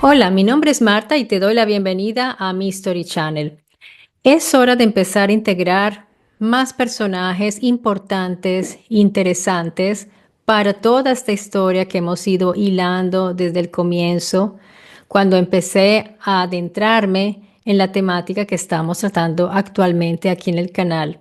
Hola, mi nombre es Marta y te doy la bienvenida a mi Story Channel. Es hora de empezar a integrar más personajes importantes, interesantes para toda esta historia que hemos ido hilando desde el comienzo, cuando empecé a adentrarme en la temática que estamos tratando actualmente aquí en el canal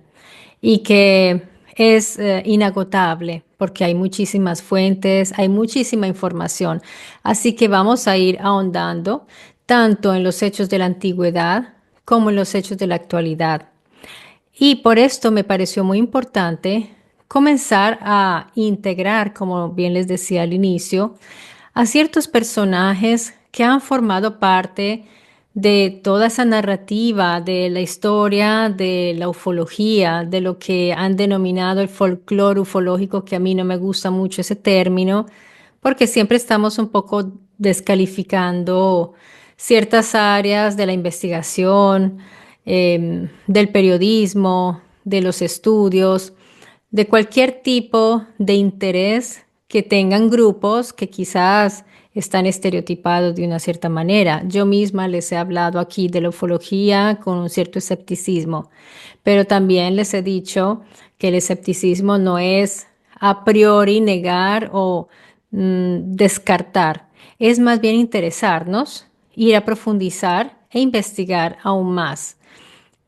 y que es inagotable porque hay muchísimas fuentes, hay muchísima información. Así que vamos a ir ahondando tanto en los hechos de la antigüedad como en los hechos de la actualidad. Y por esto me pareció muy importante comenzar a integrar, como bien les decía al inicio, a ciertos personajes que han formado parte de toda esa narrativa de la historia, de la ufología, de lo que han denominado el folclore ufológico, que a mí no me gusta mucho ese término, porque siempre estamos un poco descalificando ciertas áreas de la investigación, del periodismo, de los estudios, de cualquier tipo de interés que tengan grupos que quizás están estereotipados de una cierta manera. Yo misma les he hablado aquí de la ufología con un cierto escepticismo, pero también les he dicho que el escepticismo no es a priori negar o descartar, es más bien interesarnos, ir a profundizar e investigar aún más.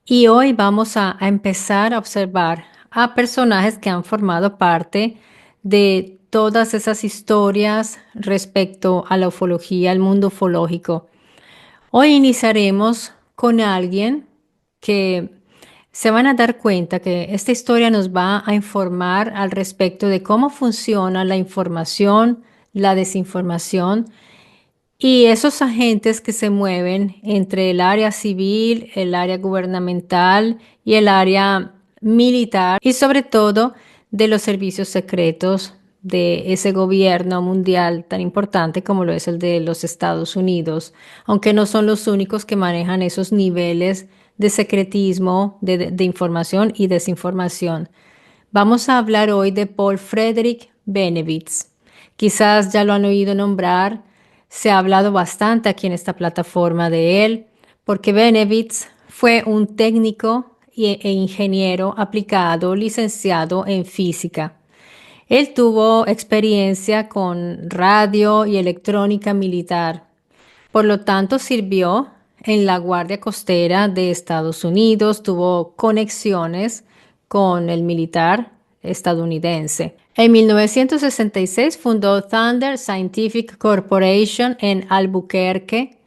Y hoy vamos a empezar a observar a personajes que han formado parte de todas esas historias respecto a la ufología, al mundo ufológico. Hoy iniciaremos con alguien que se van a dar cuenta que esta historia nos va a informar al respecto de cómo funciona la información, la desinformación y esos agentes que se mueven entre el área civil, el área gubernamental y el área militar y sobre todo de los servicios secretos de ese gobierno mundial tan importante como lo es el de los Estados Unidos, aunque no son los únicos que manejan esos niveles de secretismo, de información y desinformación. Vamos a hablar hoy de Paul Frederick Benevitz. Quizás ya lo han oído nombrar, se ha hablado bastante aquí en esta plataforma de él, porque Benevitz fue un técnico e ingeniero aplicado, licenciado en física. Él tuvo experiencia con radio y electrónica militar, por lo tanto sirvió en la Guardia Costera de Estados Unidos, tuvo conexiones con el militar estadounidense. En 1966 fundó Thunder Scientific Corporation en Albuquerque,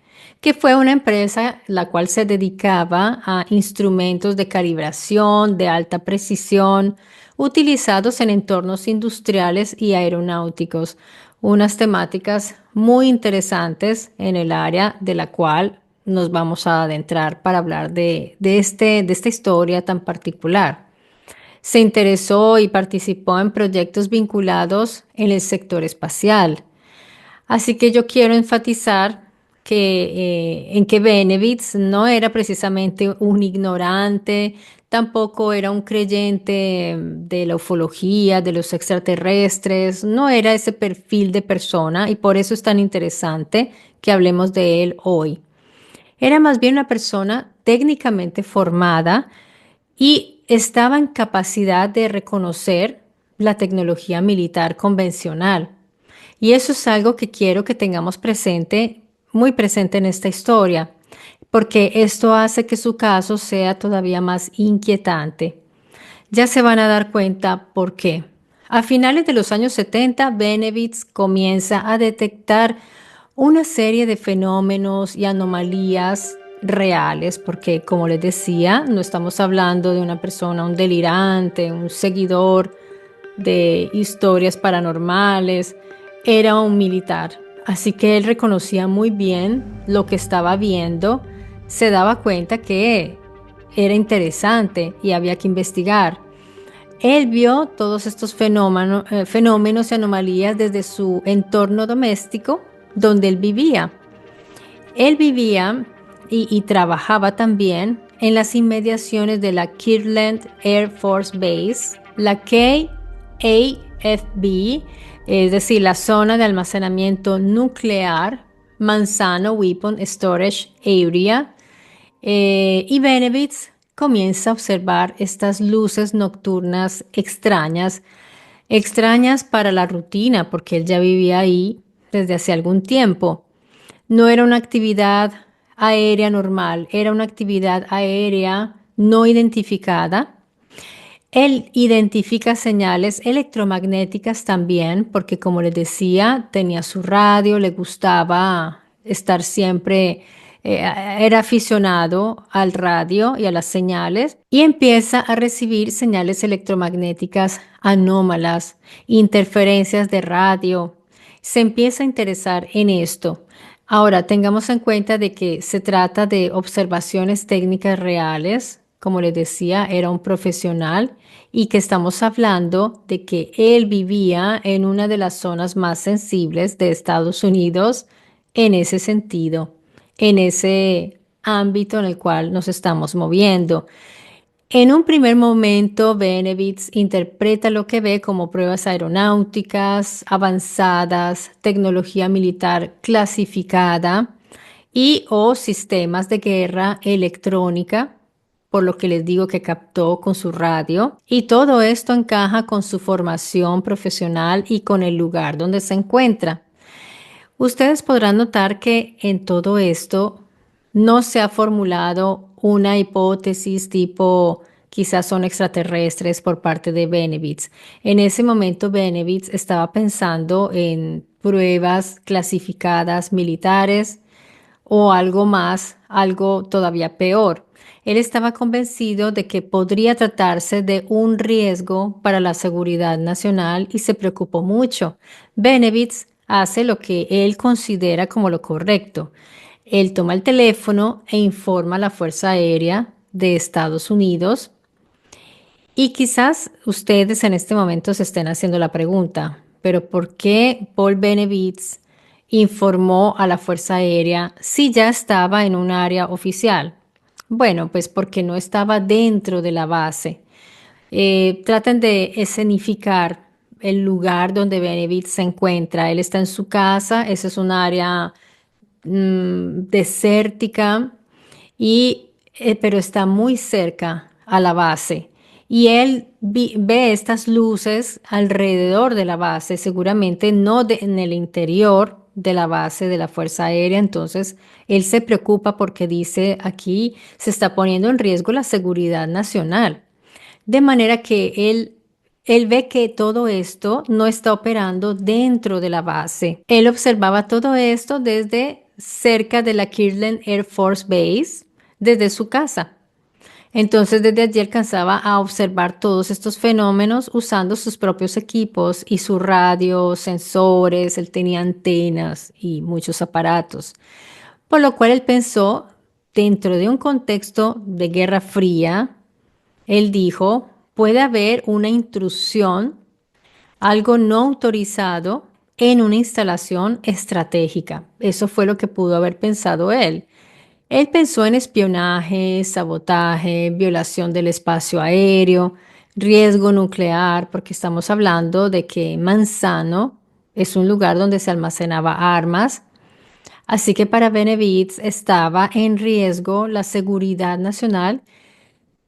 que fue una empresa la cual se dedicaba a instrumentos de calibración de alta precisión utilizados en entornos industriales y aeronáuticos, unas temáticas muy interesantes en el área de la cual nos vamos a adentrar para hablar de esta historia tan particular. Se interesó y participó en proyectos vinculados en el sector espacial. Así que yo quiero enfatizar en que Benevitz no era precisamente un ignorante, tampoco era un creyente de la ufología, de los extraterrestres, no era ese perfil de persona y por eso es tan interesante que hablemos de él hoy. Era más bien una persona técnicamente formada y estaba en capacidad de reconocer la tecnología militar convencional. Y eso es algo que quiero que tengamos presente, muy presente en esta historia, porque esto hace que su caso sea todavía más inquietante. Ya se van a dar cuenta por qué. A finales de los años 70, Benevitz comienza a detectar una serie de fenómenos y anomalías reales, porque como les decía, no estamos hablando de una persona, un delirante, un seguidor de historias paranormales, era un militar. Así que él reconocía muy bien lo que estaba viendo, se daba cuenta que era interesante y había que investigar. Él vio todos estos fenómenos y anomalías desde su entorno doméstico donde él vivía. Él vivía y trabajaba también en las inmediaciones de la Kirtland Air Force Base, la KAFB, es decir, la zona de almacenamiento nuclear Manzano Weapon Storage Area. Y Benevitz comienza a observar estas luces nocturnas extrañas, extrañas para la rutina, porque él ya vivía ahí desde hace algún tiempo. No era una actividad aérea normal, era una actividad aérea no identificada. Él identifica señales electromagnéticas también, porque como les decía, tenía su radio, le gustaba estar siempre, era aficionado al radio y a las señales, y empieza a recibir señales electromagnéticas anómalas, interferencias de radio. Se empieza a interesar en esto. Ahora, tengamos en cuenta de que se trata de observaciones técnicas reales. Como les decía, era un profesional y que estamos hablando de que él vivía en una de las zonas más sensibles de Estados Unidos en ese sentido, en ese ámbito en el cual nos estamos moviendo. En un primer momento, Benevitz interpreta lo que ve como pruebas aeronáuticas avanzadas, tecnología militar clasificada y o sistemas de guerra electrónica, por lo que les digo que captó con su radio. Y todo esto encaja con su formación profesional y con el lugar donde se encuentra. Ustedes podrán notar que en todo esto no se ha formulado una hipótesis tipo quizás son extraterrestres por parte de Benevitz. En ese momento Benevitz estaba pensando en pruebas clasificadas militares o algo más, algo todavía peor. Él estaba convencido de que podría tratarse de un riesgo para la seguridad nacional y se preocupó mucho. Benevitz hace lo que él considera como lo correcto. Él toma el teléfono e informa a la Fuerza Aérea de Estados Unidos y quizás ustedes en este momento se estén haciendo la pregunta, pero ¿por qué Paul Benevitz informó a la Fuerza Aérea si ya estaba en un área oficial? Bueno, pues porque no estaba dentro de la base. Traten de escenificar el lugar donde Benevitz se encuentra. Él está en su casa, esa es un área desértica y, pero está muy cerca a la base. Y él ve estas luces alrededor de la base, seguramente no en el interior de la base de la Fuerza Aérea. Entonces, él se preocupa porque dice aquí se está poniendo en riesgo la seguridad nacional. De manera que él ve que todo esto no está operando dentro de la base. Él observaba todo esto desde cerca de la Kirtland Air Force Base, desde su casa. Entonces desde allí alcanzaba a observar todos estos fenómenos usando sus propios equipos y su radio, sensores, él tenía antenas y muchos aparatos. Por lo cual él pensó, dentro de un contexto de Guerra Fría, él dijo, puede haber una intrusión, algo no autorizado en una instalación estratégica. Eso fue lo que pudo haber pensado él. Él pensó en espionaje, sabotaje, violación del espacio aéreo, riesgo nuclear, porque estamos hablando de que Manzano es un lugar donde se almacenaba armas. Así que para Benevitz estaba en riesgo la seguridad nacional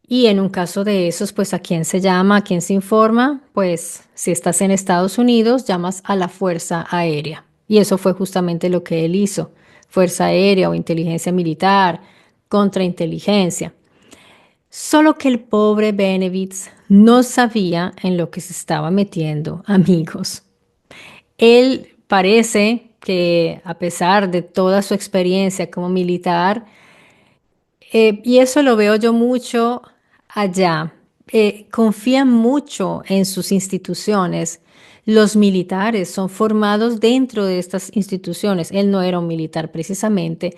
y en un caso de esos, pues ¿a quién se llama? ¿A quién se informa? Pues si estás en Estados Unidos, llamas a la Fuerza Aérea. Y eso fue justamente lo que él hizo. Fuerza Aérea o inteligencia militar, contrainteligencia. Solo que el pobre Benevitz no sabía en lo que se estaba metiendo, amigos. Él parece que a pesar de toda su experiencia como militar, y eso lo veo yo mucho allá. Confían mucho en sus instituciones. Los militares son formados dentro de estas instituciones. Él no era un militar precisamente,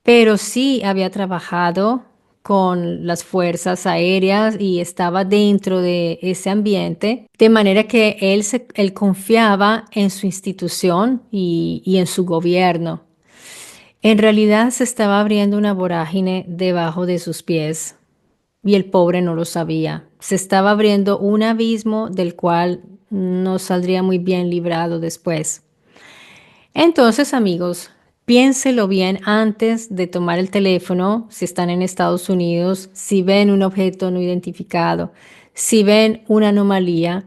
pero sí había trabajado con las fuerzas aéreas y estaba dentro de ese ambiente, de manera que él confiaba en su institución y en su gobierno. En realidad se estaba abriendo una vorágine debajo de sus pies y el pobre no lo sabía. Se estaba abriendo un abismo del cual no saldría muy bien librado después. Entonces, amigos, piénselo bien antes de tomar el teléfono, si están en Estados Unidos, si ven un objeto no identificado, si ven una anomalía,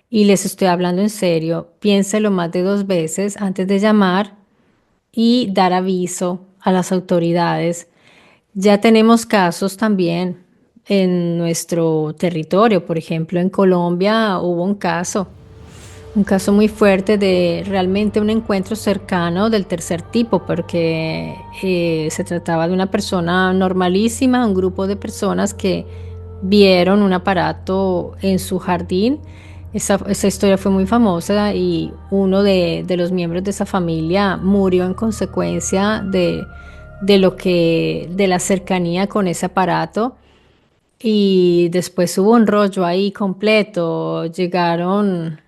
y les estoy hablando en serio, piénselo más de 2 veces antes de llamar y dar aviso a las autoridades. Ya tenemos casos también en nuestro territorio. Por ejemplo, en Colombia hubo un caso muy fuerte de realmente un encuentro cercano del tercer tipo, porque se trataba de una persona normalísima, un grupo de personas que vieron un aparato en su jardín. Esa historia fue muy famosa y uno de los miembros de esa familia murió en consecuencia de la cercanía con ese aparato. Y después hubo un rollo ahí completo. Llegaron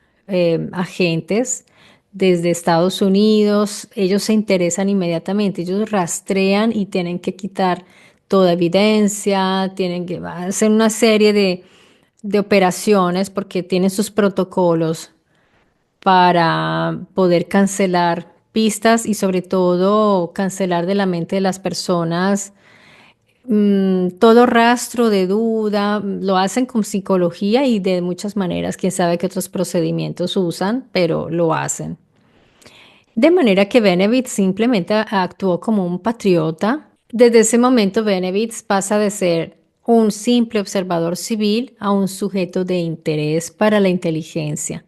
agentes desde Estados Unidos. Ellos se interesan inmediatamente. Ellos rastrean y tienen que quitar toda evidencia. Tienen que hacer una serie de operaciones porque tienen sus protocolos para poder cancelar pistas y sobre todo cancelar de la mente de las personas todo rastro de duda. Lo hacen con psicología y de muchas maneras. Quién sabe qué otros procedimientos usan, pero lo hacen. De manera que Benevitz simplemente actuó como un patriota. Desde ese momento, Benevitz pasa de ser un simple observador civil a un sujeto de interés para la inteligencia.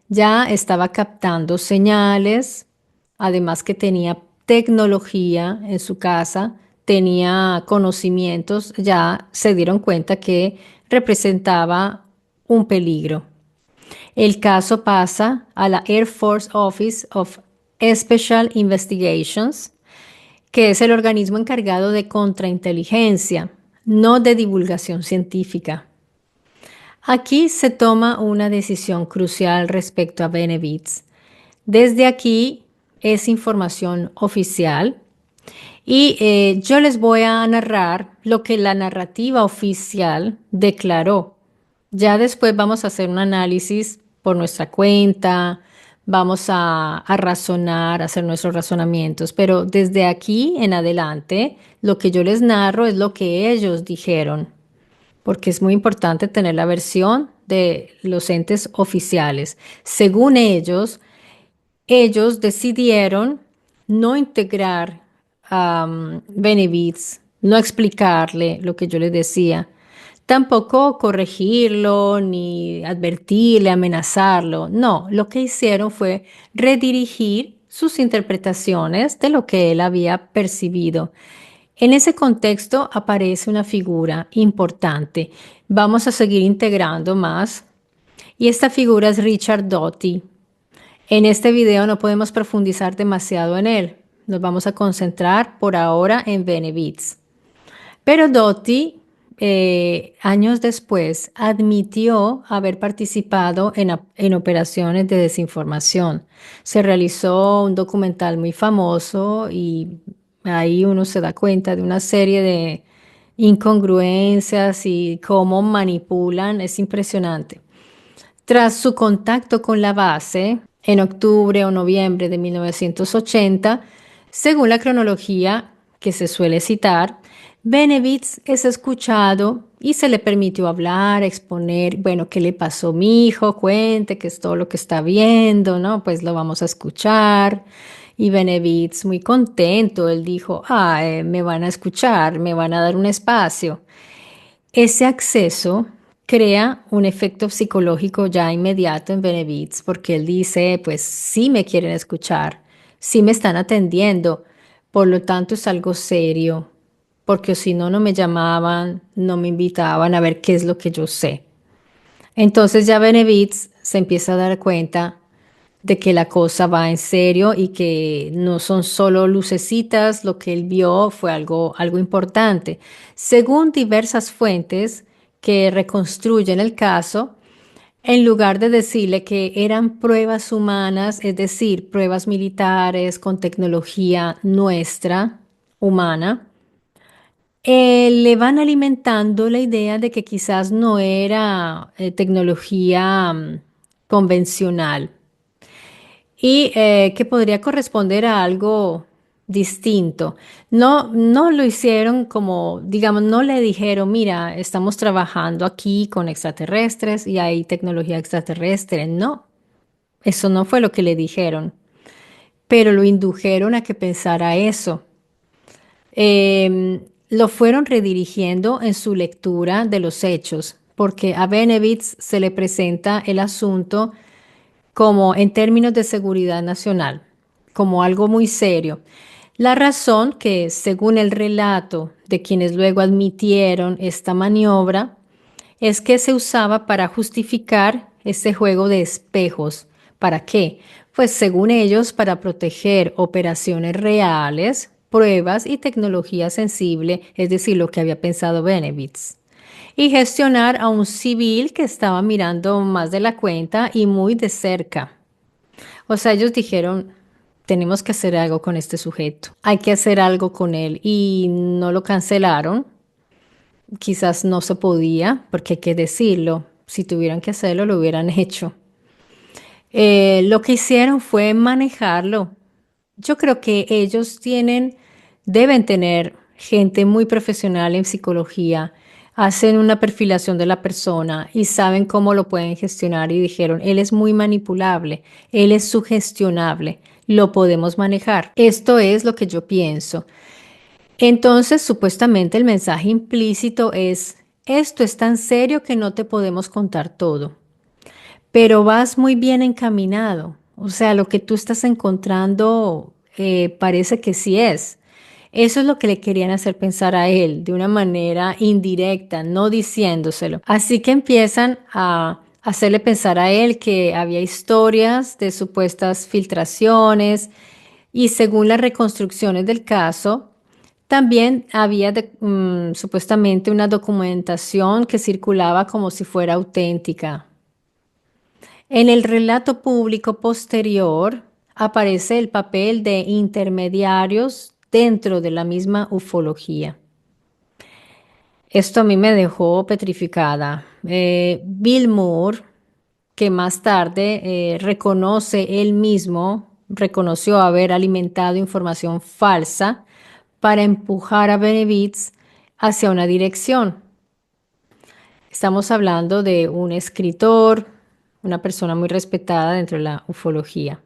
Ya estaba captando señales, además que tenía tecnología en su casa, tenía conocimientos, ya se dieron cuenta que representaba un peligro. El caso pasa a la Air Force Office of Special Investigations, que es el organismo encargado de contrainteligencia, no de divulgación científica. Aquí se toma una decisión crucial respecto a Benevitz. Desde aquí es información oficial y yo les voy a narrar lo que la narrativa oficial declaró. Ya después vamos a hacer un análisis por nuestra cuenta, vamos a razonar, a hacer nuestros razonamientos, pero desde aquí en adelante lo que yo les narro es lo que ellos dijeron, porque es muy importante tener la versión de los entes oficiales. Según ellos decidieron no integrar a Benevitz, no explicarle lo que yo les decía, tampoco corregirlo, ni advertirle, amenazarlo. No, lo que hicieron fue redirigir sus interpretaciones de lo que él había percibido. En ese contexto aparece una figura importante. Vamos a seguir integrando más. Y esta figura es Richard Doty. En este video no podemos profundizar demasiado en él. Nos vamos a concentrar por ahora en Benevitz. Pero Doty, años después, admitió haber participado en operaciones de desinformación. Se realizó un documental muy famoso y ahí uno se da cuenta de una serie de incongruencias y cómo manipulan. Es impresionante. Tras su contacto con la base, en octubre o noviembre de 1980, según la cronología que se suele citar, Benevitz es escuchado y se le permitió hablar, exponer, bueno, ¿qué le pasó a mi hijo? Cuente, qué es todo lo que está viendo, ¿no? Pues lo vamos a escuchar. Y Benevitz, muy contento, él dijo, me van a escuchar, me van a dar un espacio. Ese acceso crea un efecto psicológico ya inmediato en Benevitz, porque él dice, pues sí me quieren escuchar, sí me están atendiendo, por lo tanto es algo serio, porque si no, no me llamaban, no me invitaban a ver qué es lo que yo sé. Entonces ya Benevitz se empieza a dar cuenta de que la cosa va en serio y que no son solo lucecitas, lo que él vio fue algo importante. Según diversas fuentes que reconstruyen el caso, en lugar de decirle que eran pruebas humanas, es decir, pruebas militares con tecnología nuestra, humana, le van alimentando la idea de que quizás no era tecnología convencional y que podría corresponder a algo distinto. No, no lo hicieron como, digamos, no le dijeron, mira, estamos trabajando aquí con extraterrestres y hay tecnología extraterrestre. No, eso no fue lo que le dijeron, pero lo indujeron a que pensara eso. Lo fueron redirigiendo en su lectura de los hechos, porque a Benevitz se le presenta el asunto como en términos de seguridad nacional, como algo muy serio. La razón que, según el relato de quienes luego admitieron esta maniobra, es que se usaba para justificar este juego de espejos. ¿Para qué? Pues según ellos, para proteger operaciones reales, pruebas y tecnología sensible, es decir, lo que había pensado Benevitz, y gestionar a un civil que estaba mirando más de la cuenta y muy de cerca. O sea, ellos dijeron, tenemos que hacer algo con este sujeto, hay que hacer algo con él y no lo cancelaron. Quizás no se podía, porque hay que decirlo, si tuvieran que hacerlo, lo hubieran hecho. Lo que hicieron fue manejarlo. Yo creo que ellos deben tener gente muy profesional en psicología, hacen una perfilación de la persona y saben cómo lo pueden gestionar y dijeron, él es muy manipulable, él es sugestionable, lo podemos manejar. Esto es lo que yo pienso. Entonces, supuestamente el mensaje implícito es, esto es tan serio que no te podemos contar todo, pero vas muy bien encaminado. O sea, lo que tú estás encontrando parece que sí es. Eso es lo que le querían hacer pensar a él de una manera indirecta, no diciéndoselo. Así que empiezan a hacerle pensar a él que había historias de supuestas filtraciones y según las reconstrucciones del caso, también había supuestamente una documentación que circulaba como si fuera auténtica. En el relato público posterior aparece el papel de intermediarios dentro de la misma ufología. Esto a mí me dejó petrificada. Bill Moore, que más tarde reconoce él mismo, reconoció haber alimentado información falsa para empujar a Benevitz hacia una dirección. Estamos hablando de un escritor, una persona muy respetada dentro de la ufología.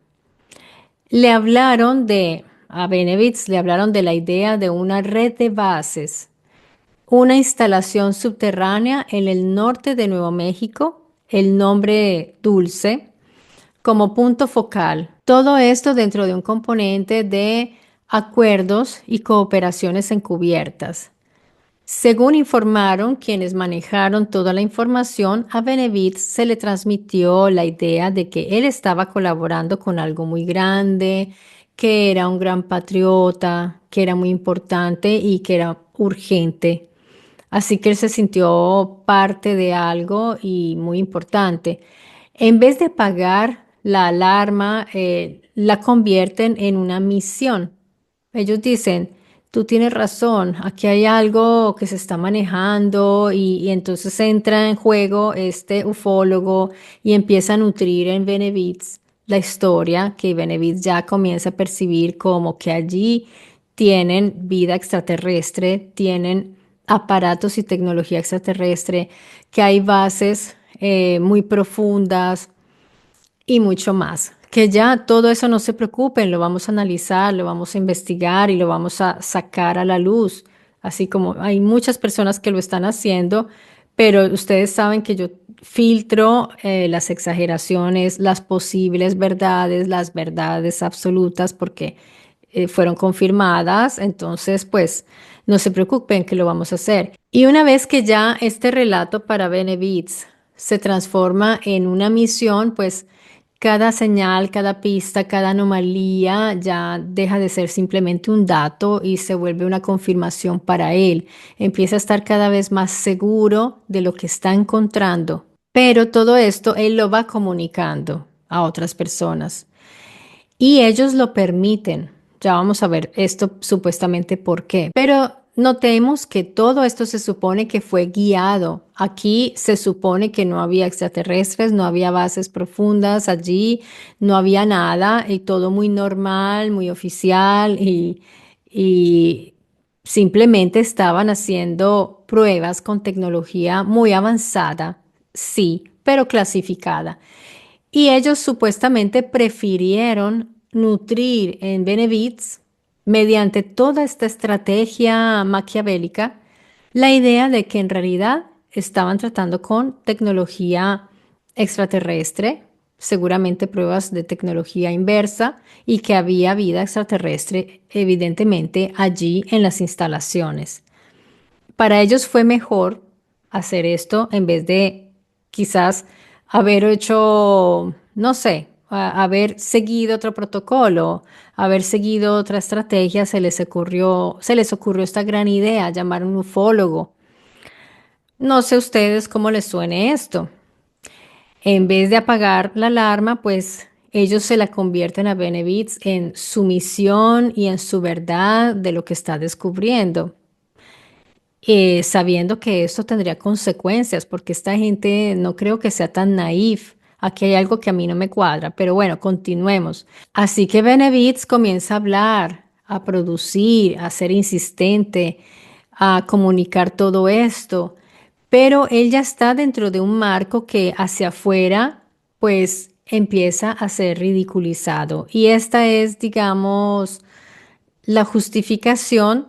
A Benevitz le hablaron de la idea de una red de bases, una instalación subterránea en el norte de Nuevo México, el nombre Dulce, como punto focal. Todo esto dentro de un componente de acuerdos y cooperaciones encubiertas. Según informaron quienes manejaron toda la información, a Benevitz se le transmitió la idea de que él estaba colaborando con algo muy grande, que era un gran patriota, que era muy importante y que era urgente. Así que él se sintió parte de algo y muy importante. En vez de apagar la alarma, la convierten en una misión. Ellos dicen, tú tienes razón, aquí hay algo que se está manejando y entonces entra en juego este ufólogo y empieza a nutrir en Benevitz la historia que Benevitz ya comienza a percibir como que allí tienen vida extraterrestre, tienen aparatos y tecnología extraterrestre, que hay bases muy profundas y mucho más. Que ya todo eso no se preocupen, lo vamos a analizar, lo vamos a investigar y lo vamos a sacar a la luz. Así como hay muchas personas que lo están haciendo, pero ustedes saben que yo filtro las exageraciones, las posibles verdades, las verdades absolutas, porque fueron confirmadas. Entonces, pues, no se preocupen que lo vamos a hacer. Y una vez que ya este relato para Benevitz se transforma en una misión, pues cada señal, cada pista, cada anomalía ya deja de ser simplemente un dato y se vuelve una confirmación para él. Empieza a estar cada vez más seguro de lo que está encontrando. Pero todo esto él lo va comunicando a otras personas y ellos lo permiten. Ya vamos a ver esto supuestamente por qué. Pero notemos que todo esto se supone que fue guiado. Aquí se supone que no había extraterrestres, no había bases profundas allí, no había nada y todo muy normal, muy oficial y y simplemente estaban haciendo pruebas con tecnología muy avanzada, sí, pero clasificada. Y ellos supuestamente prefirieron nutrir en Benevides, mediante toda esta estrategia maquiavélica, la idea de que en realidad estaban tratando con tecnología extraterrestre, seguramente pruebas de tecnología inversa, y que había vida extraterrestre evidentemente allí en las instalaciones. Para ellos fue mejor hacer esto en vez de quizás haber hecho, no sé, haber seguido otro protocolo, haber seguido otra estrategia. Se les ocurrió esta gran idea, llamar a un ufólogo. No sé ustedes cómo les suene esto. En vez de apagar la alarma, pues ellos se la convierten a Benevitz en su misión y en su verdad de lo que está descubriendo, sabiendo que esto tendría consecuencias, porque esta gente no creo que sea tan naif. Aquí hay algo que a mí no me cuadra, pero bueno, continuemos. Así que Benevitz comienza a hablar, a producir, a ser insistente, a comunicar todo esto, pero él ya está dentro de un marco que hacia afuera, pues empieza a ser ridiculizado. Y esta es, digamos, la justificación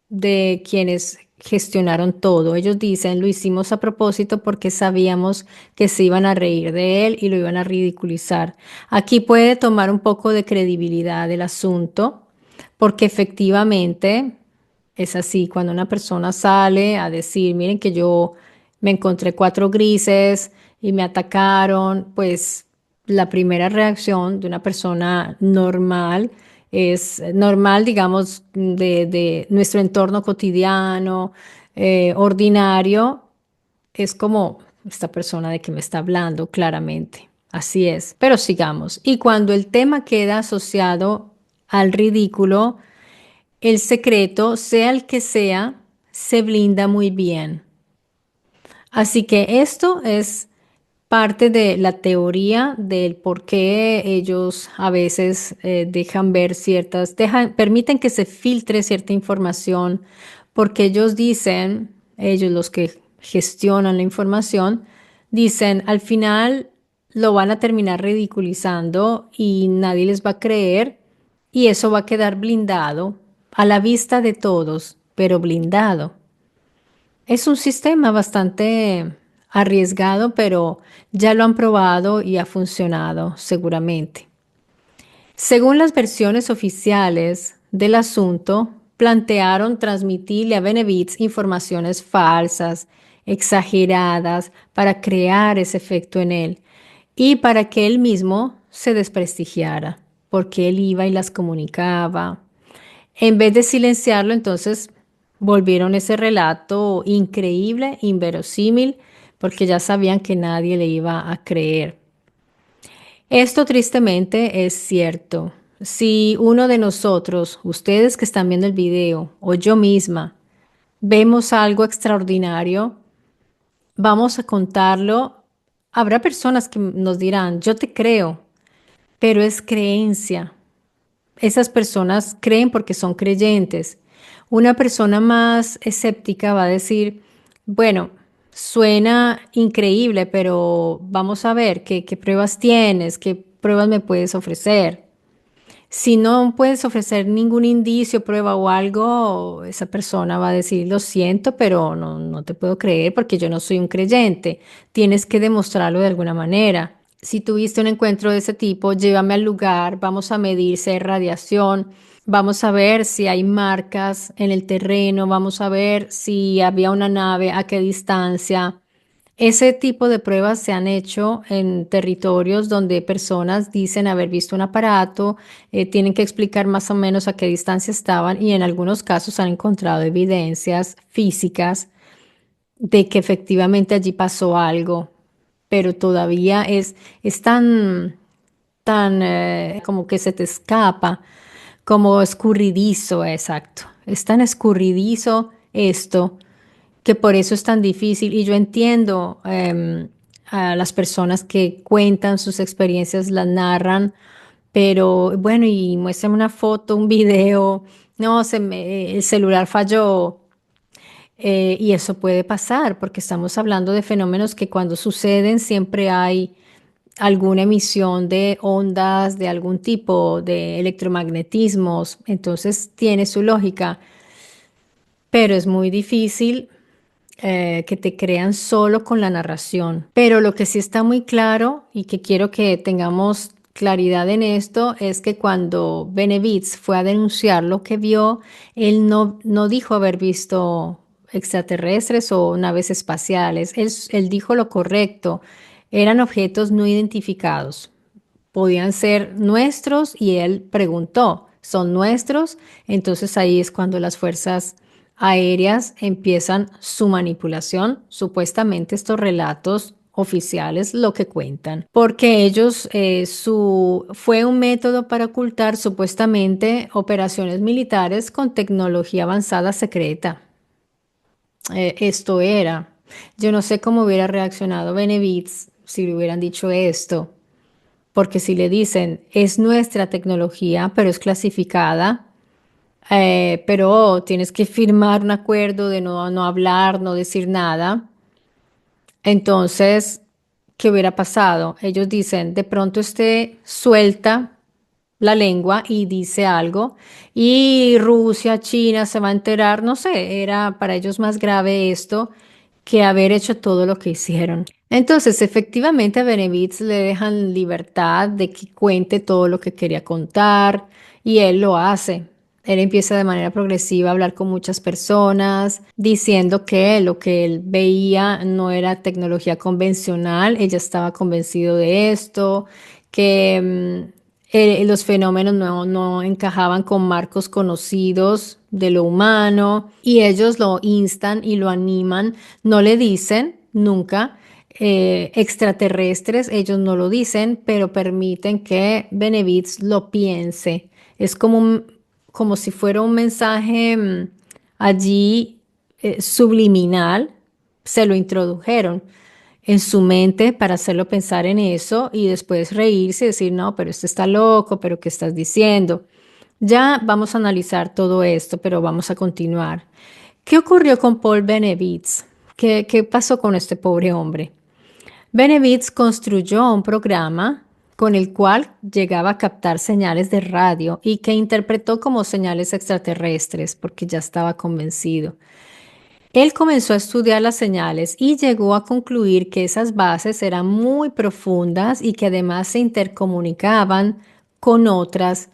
de quienes gestionaron todo. Ellos dicen, lo hicimos a propósito porque sabíamos que se iban a reír de él y lo iban a ridiculizar. Aquí puede tomar un poco de credibilidad el asunto, porque efectivamente es así. Cuando una persona sale a decir, miren que yo me encontré cuatro grises y me atacaron, pues la primera reacción de una persona normal es normal, digamos, de nuestro entorno cotidiano, ordinario, es como esta persona de que me está hablando claramente. Así es, pero sigamos. Y cuando el tema queda asociado al ridículo, el secreto, sea el que sea, se blinda muy bien. Así que esto es parte de la teoría del por qué ellos a veces dejan ver permiten que se filtre cierta información, porque ellos dicen, ellos los que gestionan la información, dicen al final lo van a terminar ridiculizando y nadie les va a creer y eso va a quedar blindado a la vista de todos, pero blindado. Es un sistema bastante arriesgado, pero ya lo han probado y ha funcionado seguramente. Según las versiones oficiales del asunto, plantearon transmitirle a Benevitz informaciones falsas, exageradas, para crear ese efecto en él y para que él mismo se desprestigiara, porque él iba y las comunicaba. En vez de silenciarlo, entonces volvieron ese relato increíble, inverosímil, porque ya sabían que nadie le iba a creer. Esto tristemente es cierto. Si uno de nosotros, ustedes que están viendo el video, o yo misma, vemos algo extraordinario, vamos a contarlo. Habrá personas que nos dirán, yo te creo, pero es creencia. Esas personas creen porque son creyentes. Una persona más escéptica va a decir, bueno, suena increíble, pero vamos a ver qué pruebas tienes, qué pruebas me puedes ofrecer. Si no puedes ofrecer ningún indicio, prueba o algo, esa persona va a decir, lo siento, pero no te puedo creer porque yo no soy un creyente. Tienes que demostrarlo de alguna manera. Si tuviste un encuentro de ese tipo, llévame al lugar, vamos a medir si hay radiación, vamos a ver si hay marcas en el terreno, vamos a ver si había una nave, a qué distancia. Ese tipo de pruebas se han hecho en territorios donde personas dicen haber visto un aparato, tienen que explicar más o menos a qué distancia estaban y en algunos casos han encontrado evidencias físicas de que efectivamente allí pasó algo, pero todavía es tan como que se te escapa, como escurridizo, exacto. Es tan escurridizo esto que por eso es tan difícil. Y yo entiendo a las personas que cuentan sus experiencias, las narran, pero bueno, y muéstrame una foto, un video, no, el celular falló. Y eso puede pasar porque estamos hablando de fenómenos que cuando suceden siempre hay alguna emisión de ondas de algún tipo de electromagnetismos. Entonces tiene su lógica, pero es muy difícil que te crean solo con la narración. Pero lo que sí está muy claro y que quiero que tengamos claridad en esto es que cuando Benevitz fue a denunciar lo que vio, él no dijo haber visto extraterrestres o naves espaciales. Él dijo lo correcto. Eran objetos no identificados. Podían ser nuestros y él preguntó, ¿son nuestros? Entonces ahí es cuando las fuerzas aéreas empiezan su manipulación. Supuestamente estos relatos oficiales lo que cuentan, porque ellos, fue un método para ocultar supuestamente operaciones militares con tecnología avanzada secreta. Esto era. Yo no sé cómo hubiera reaccionado Benevitz si le hubieran dicho esto. Porque si le dicen, es nuestra tecnología, pero es clasificada, pero tienes que firmar un acuerdo de no hablar, no decir nada, entonces, ¿qué hubiera pasado? Ellos dicen, de pronto usted suelta la lengua y dice algo, y Rusia, China se va a enterar, no sé, era para ellos más grave esto que haber hecho todo lo que hicieron. Entonces, efectivamente, a Benevitz le dejan libertad de que cuente todo lo que quería contar y él lo hace. Él empieza de manera progresiva a hablar con muchas personas, diciendo que lo que él veía no era tecnología convencional, ella estaba convencido de esto, que los fenómenos no encajaban con marcos conocidos de lo humano y ellos lo instan y lo animan, no le dicen nunca extraterrestres, ellos no lo dicen, pero permiten que Benevitz lo piense. Es como si fuera un mensaje allí subliminal, se lo introdujeron en su mente para hacerlo pensar en eso y después reírse y decir, no, pero este está loco, pero ¿qué estás diciendo? Ya vamos a analizar todo esto, pero vamos a continuar. ¿Qué ocurrió con Paul Benevitz? ¿Qué pasó con este pobre hombre? Benevitz construyó un programa con el cual llegaba a captar señales de radio y que interpretó como señales extraterrestres, porque ya estaba convencido. Él comenzó a estudiar las señales y llegó a concluir que esas bases eran muy profundas y que además se intercomunicaban con otras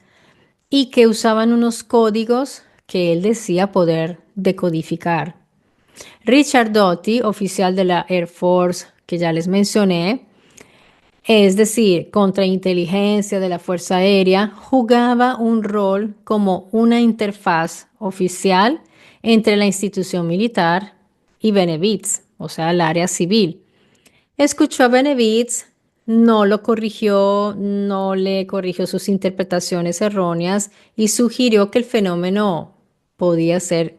y que usaban unos códigos que él decía poder decodificar. Richard Doty, oficial de la Air Force que ya les mencioné, es decir, contrainteligencia de la Fuerza Aérea, jugaba un rol como una interfaz oficial entre la institución militar y Benevitz, o sea, el área civil. Escuchó a Benevitz, no lo corrigió, no le corrigió sus interpretaciones erróneas y sugirió que el fenómeno podía ser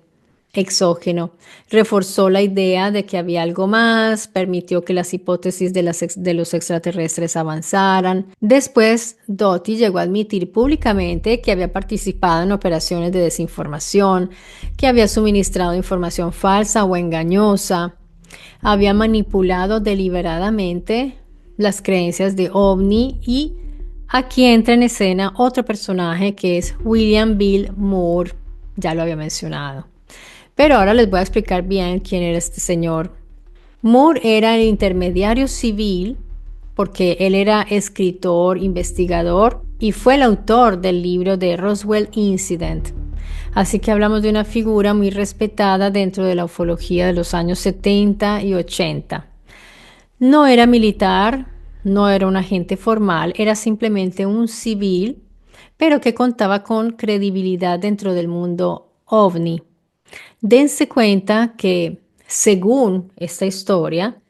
exógeno. Reforzó la idea de que había algo más, permitió que las hipótesis de los extraterrestres avanzaran. Después, Doty llegó a admitir públicamente que había participado en operaciones de desinformación, que había suministrado información falsa o engañosa, había manipulado deliberadamente las creencias de OVNI y aquí entra en escena otro personaje que es William Bill Moore, ya lo había mencionado. Pero ahora les voy a explicar bien quién era este señor. Moore era el intermediario civil porque él era escritor, investigador y fue el autor del libro de Roswell Incident. Así que hablamos de una figura muy respetada dentro de la ufología de los años 70 y 80. No era militar, no era un agente formal, era simplemente un civil, pero que contaba con credibilidad dentro del mundo ovni. Dense cuenta que, según esta historia,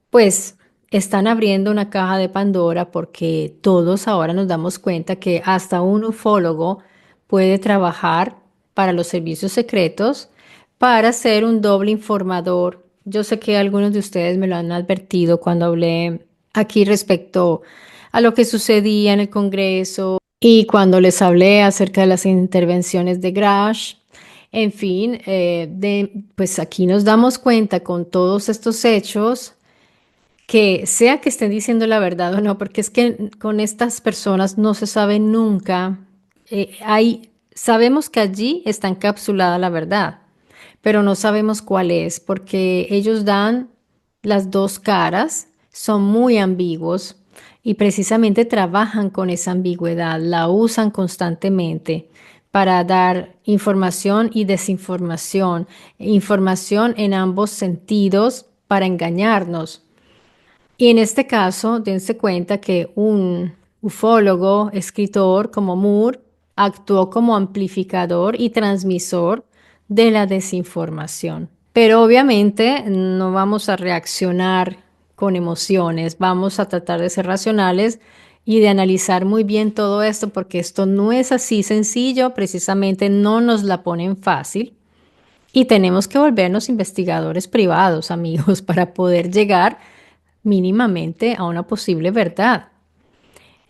pues están abriendo una caja de Pandora porque todos ahora nos damos cuenta que hasta un ufólogo puede trabajar para los servicios secretos para ser un doble informador. Yo sé que algunos de ustedes me lo han advertido cuando hablé aquí respecto a lo que sucedía en el Congreso Y cuando les hablé acerca de las intervenciones de Grash, en fin, pues aquí nos damos cuenta con todos estos hechos que sea que estén diciendo la verdad o no, porque es que con estas personas no se sabe nunca, sabemos que allí está encapsulada la verdad, pero no sabemos cuál es, porque ellos dan las dos caras, son muy ambiguos y precisamente trabajan con esa ambigüedad, la usan constantemente para dar información y desinformación, información en ambos sentidos para engañarnos. Y en este caso, dense cuenta que un ufólogo, escritor como Moore, actuó como amplificador y transmisor de la desinformación. Pero obviamente no vamos a reaccionar con emociones, vamos a tratar de ser racionales y de analizar muy bien todo esto, porque esto no es así sencillo, precisamente no nos la ponen fácil. Y tenemos que volvernos investigadores privados, amigos, para poder llegar mínimamente a una posible verdad.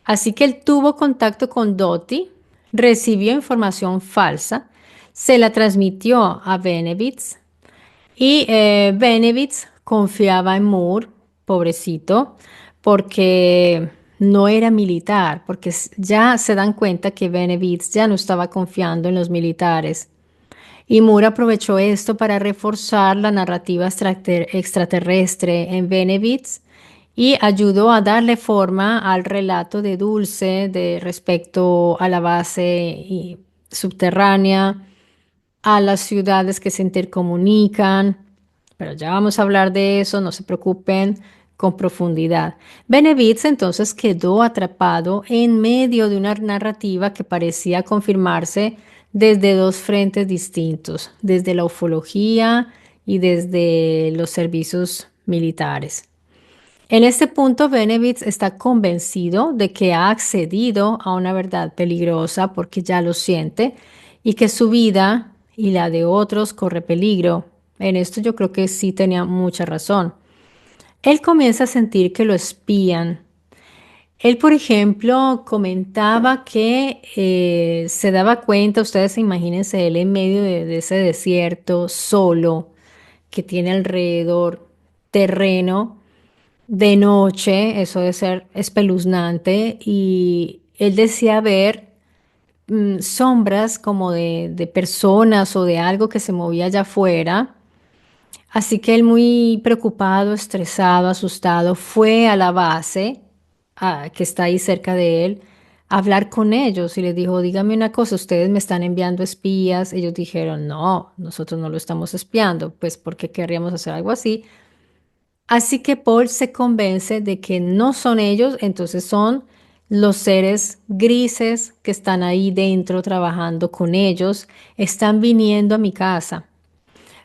Así que él tuvo contacto con Doty, recibió información falsa, se la transmitió a Benevitz y Benevitz confiaba en Moore, pobrecito, porque no era militar, porque ya se dan cuenta que Benevitz ya no estaba confiando en los militares. Y Moore aprovechó esto para reforzar la narrativa extraterrestre en Benevitz y ayudó a darle forma al relato de Dulce de respecto a la base subterránea, a las ciudades que se intercomunican. Pero ya vamos a hablar de eso, no se preocupen, con profundidad. Benevitz entonces quedó atrapado en medio de una narrativa que parecía confirmarse desde dos frentes distintos, desde la ufología y desde los servicios militares. En este punto, Benevitz está convencido de que ha accedido a una verdad peligrosa porque ya lo siente y que su vida y la de otros corre peligro. En esto yo creo que sí tenía mucha razón. Él comienza a sentir que lo espían. Él, por ejemplo, comentaba que se daba cuenta, ustedes imagínense él en medio de ese desierto, solo, que tiene alrededor terreno de noche, eso debe ser espeluznante, y él decía ver sombras como de personas o de algo que se movía allá afuera. Así que él muy preocupado, estresado, asustado, fue a la base que está ahí cerca de él a hablar con ellos y les dijo, dígame una cosa, ustedes me están enviando espías. Ellos dijeron, no, nosotros no lo estamos espiando, pues ¿por qué querríamos hacer algo así? Así que Paul se convence de que no son ellos, entonces son los seres grises que están ahí dentro trabajando con ellos, están viniendo a mi casa.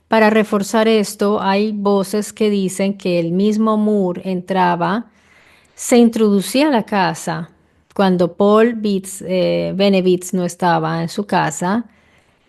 Para reforzar esto, hay voces que dicen que el mismo Moore entraba, se introducía a la casa cuando Benevitz no estaba en su casa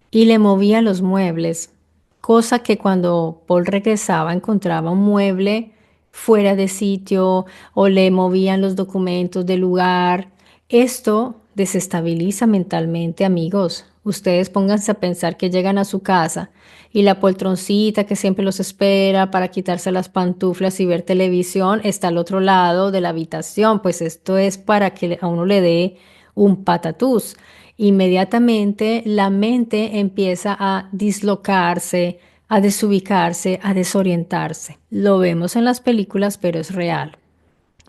y le movía los muebles, cosa que cuando Paul regresaba encontraba un mueble fuera de sitio o le movían los documentos del lugar. Esto desestabiliza mentalmente, amigos. Ustedes pónganse a pensar que llegan a su casa y la poltroncita que siempre los espera para quitarse las pantuflas y ver televisión está al otro lado de la habitación. Pues esto es para que a uno le dé un patatús. Inmediatamente la mente empieza a dislocarse, a desubicarse, a desorientarse. Lo vemos en las películas, pero es real,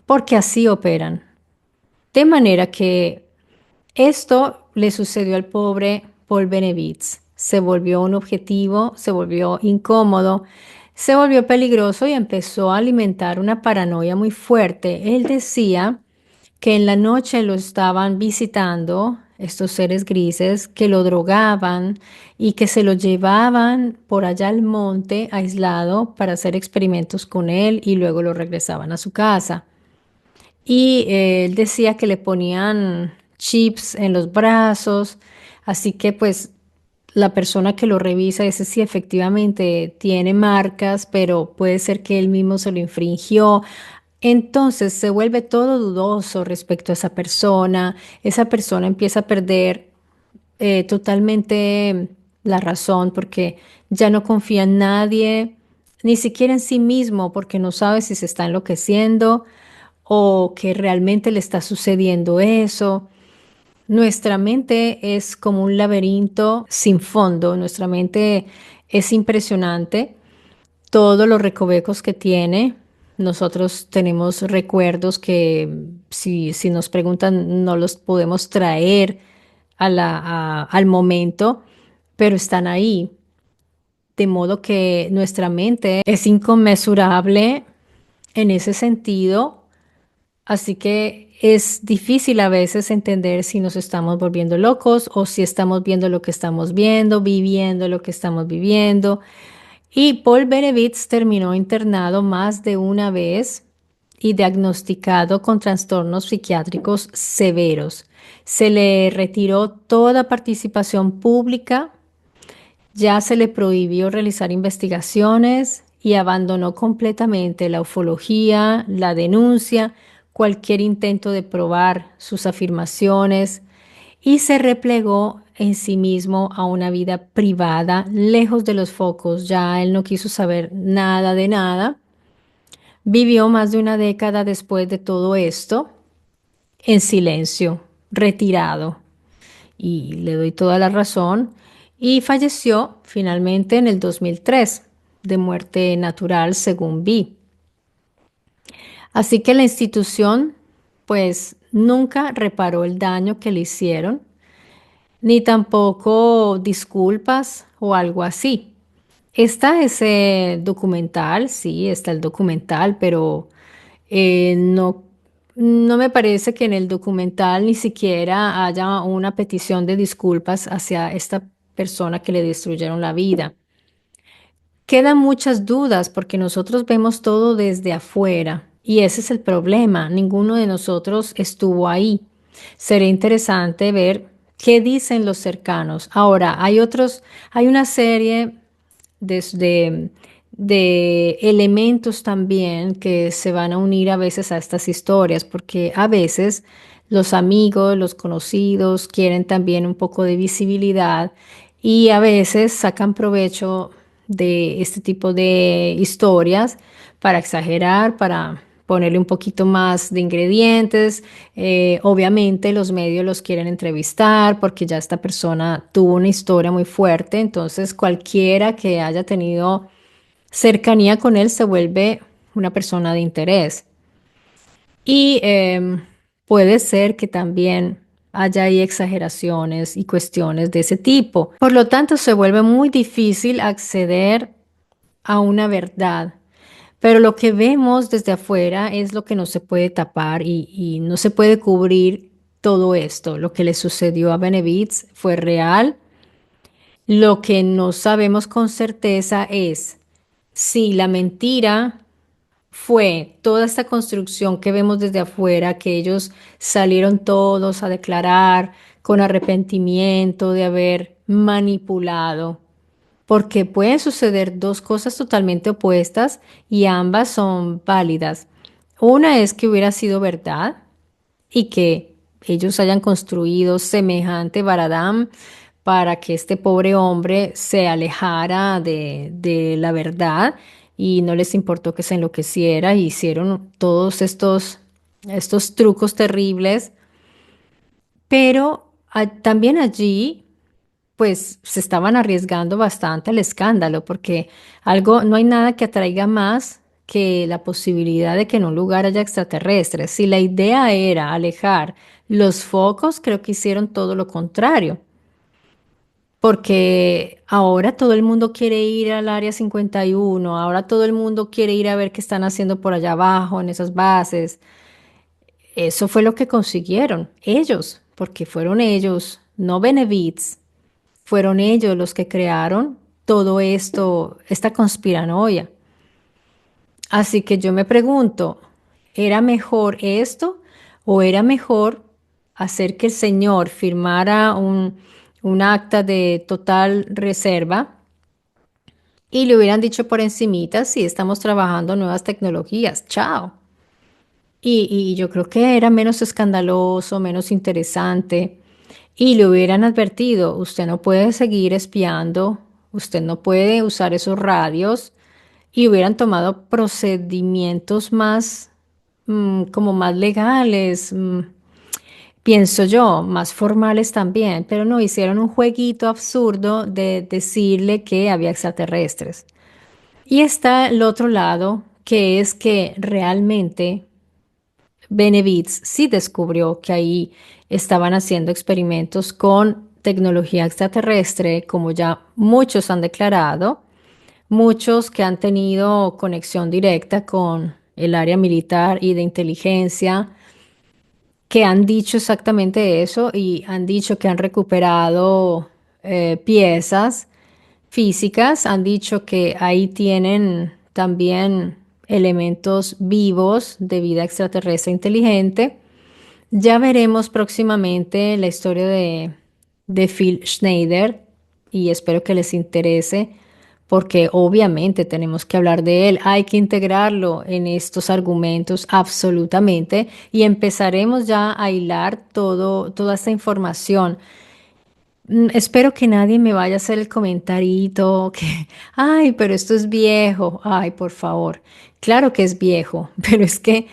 porque así operan. De manera que esto le sucedió al pobre Paul Benevitz. Se volvió un objetivo, se volvió incómodo, se volvió peligroso y empezó a alimentar una paranoia muy fuerte. Él decía que en la noche lo estaban visitando estos seres grises, que lo drogaban y que se lo llevaban por allá al monte aislado para hacer experimentos con él y luego lo regresaban a su casa. Y él decía que le ponían chips en los brazos, así que pues la persona que lo revisa dice si efectivamente tiene marcas, pero puede ser que él mismo se lo infringió. Entonces se vuelve todo dudoso respecto a esa persona empieza a perder totalmente la razón porque ya no confía en nadie, ni siquiera en sí mismo, porque no sabe si se está enloqueciendo o que realmente le está sucediendo eso. Nuestra mente es como un laberinto sin fondo, nuestra mente es impresionante, todos los recovecos que tiene. Nosotros tenemos recuerdos que si nos preguntan no los podemos traer al momento, pero están ahí. De modo que nuestra mente es inconmensurable en ese sentido. Así que es difícil a veces entender si nos estamos volviendo locos o si estamos viendo lo que estamos viendo, viviendo lo que estamos viviendo. Y Paul Benevitz terminó internado más de una vez y diagnosticado con trastornos psiquiátricos severos. Se le retiró toda participación pública, ya se le prohibió realizar investigaciones y abandonó completamente la ufología, la denuncia, cualquier intento de probar sus afirmaciones y se replegó en sí mismo a una vida privada, lejos de los focos. Ya él no quiso saber nada de nada. Vivió más de una década después de todo esto en silencio, retirado. Y le doy toda la razón. Y falleció finalmente en el 2003 de muerte natural, según vi. Así que la institución, pues, nunca reparó el daño que le hicieron, ni tampoco disculpas o algo así. Está ese documental, sí, está el documental, pero no, no me parece que en el documental ni siquiera haya una petición de disculpas hacia esta persona que le destruyeron la vida. Quedan muchas dudas porque nosotros vemos todo desde afuera y ese es el problema. Ninguno de nosotros estuvo ahí. Sería interesante ver qué dicen los cercanos. Ahora, hay una serie de, de elementos también que se van a unir a veces a estas historias, porque a veces los amigos, los conocidos quieren también un poco de visibilidad y a veces sacan provecho de este tipo de historias para exagerar, para ponerle un poquito más de ingredientes. Obviamente los medios los quieren entrevistar porque ya esta persona tuvo una historia muy fuerte, entonces cualquiera que haya tenido cercanía con él se vuelve una persona de interés. Y puede ser que también haya ahí exageraciones y cuestiones de ese tipo. Por lo tanto, se vuelve muy difícil acceder a una verdad. Pero lo que vemos desde afuera es lo que no se puede tapar y no se puede cubrir todo esto. Lo que le sucedió a Benevitz fue real. Lo que no sabemos con certeza es si la mentira fue toda esta construcción que vemos desde afuera, que ellos salieron todos a declarar con arrepentimiento de haber manipulado, porque pueden suceder dos cosas totalmente opuestas y ambas son válidas. Una es que hubiera sido verdad y que ellos hayan construido semejante baradam para que este pobre hombre se alejara de la verdad y no les importó que se enloqueciera y hicieron todos estos trucos terribles, pero también allí pues se estaban arriesgando bastante al escándalo, porque no hay nada que atraiga más que la posibilidad de que en un lugar haya extraterrestres. Si la idea era alejar los focos, creo que hicieron todo lo contrario, porque ahora todo el mundo quiere ir al área 51, ahora todo el mundo quiere ir a ver qué están haciendo por allá abajo en esas bases. Eso fue lo que consiguieron ellos, porque fueron ellos, no Benevitz. Fueron ellos los que crearon todo esto, esta conspiranoia. Así que yo me pregunto, ¿era mejor esto o era mejor hacer que el Señor firmara un acta de total reserva y le hubieran dicho por encimita, sí, estamos trabajando nuevas tecnologías, chao? y yo creo que era menos escandaloso, menos interesante. Y le hubieran advertido, usted no puede seguir espiando, usted no puede usar esos radios y hubieran tomado procedimientos más, como más legales, pienso yo, más formales también, pero no, hicieron un jueguito absurdo de decirle que había extraterrestres. Y está el otro lado, que es que realmente Benevitz sí descubrió que ahí estaban haciendo experimentos con tecnología extraterrestre, como ya muchos han declarado, muchos que han tenido conexión directa con el área militar y de inteligencia, que han dicho exactamente eso y han dicho que han recuperado piezas físicas, han dicho que ahí tienen también elementos vivos de vida extraterrestre inteligente. Ya veremos próximamente la historia de Phil Schneider y espero que les interese porque obviamente tenemos que hablar de él, hay que integrarlo en estos argumentos absolutamente y empezaremos ya a hilar toda esta información. Espero que nadie me vaya a hacer el comentarito que, ay, pero esto es viejo, ay, por favor. Claro que es viejo, pero es que,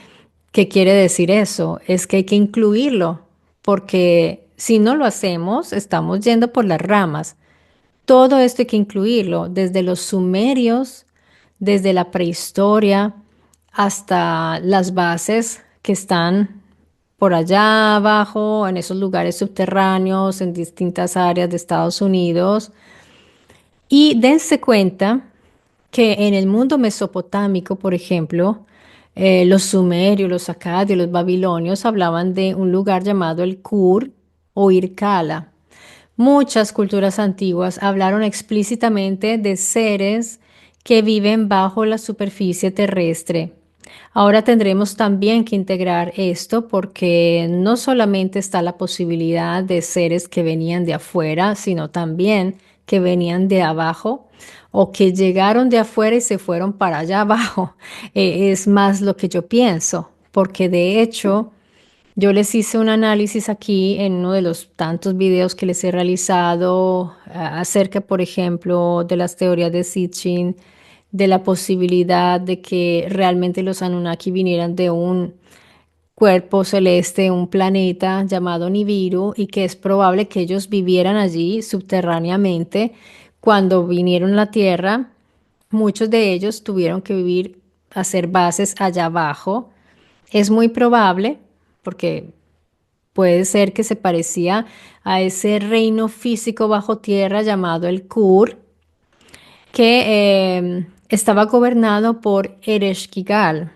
¿qué quiere decir eso? Es que hay que incluirlo, porque si no lo hacemos, estamos yendo por las ramas. Todo esto hay que incluirlo, desde los sumerios, desde la prehistoria, hasta las bases que están por allá abajo, en esos lugares subterráneos, en distintas áreas de Estados Unidos. Y dense cuenta que en el mundo mesopotámico, por ejemplo, los sumerios, los acadios, los babilonios hablaban de un lugar llamado el Kur o Irkala. Muchas culturas antiguas hablaron explícitamente de seres que viven bajo la superficie terrestre. Ahora tendremos también que integrar esto porque no solamente está la posibilidad de seres que venían de afuera, sino también que venían de abajo o que llegaron de afuera y se fueron para allá abajo. Es más lo que yo pienso, porque de hecho yo les hice un análisis aquí en uno de los tantos videos que les he realizado acerca, por ejemplo, de las teorías de Sitchin, de la posibilidad de que realmente los Anunnaki vinieran de un cuerpo celeste, un planeta llamado Nibiru, y que es probable que ellos vivieran allí subterráneamente. Cuando vinieron a la Tierra, muchos de ellos tuvieron que vivir, hacer bases allá abajo. Es muy probable, porque puede ser que se parecía a ese reino físico bajo tierra llamado el Kur, que estaba gobernado por Ereshkigal.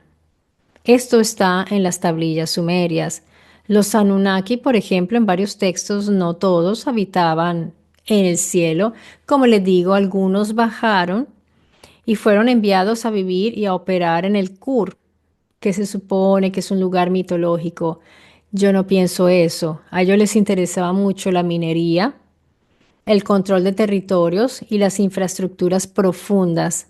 Esto está en las tablillas sumerias. Los Anunnaki, por ejemplo, en varios textos, no todos habitaban en el cielo. Como les digo, algunos bajaron y fueron enviados a vivir y a operar en el Kur, que se supone que es un lugar mitológico. Yo no pienso eso. A ellos les interesaba mucho la minería, el control de territorios y las infraestructuras profundas.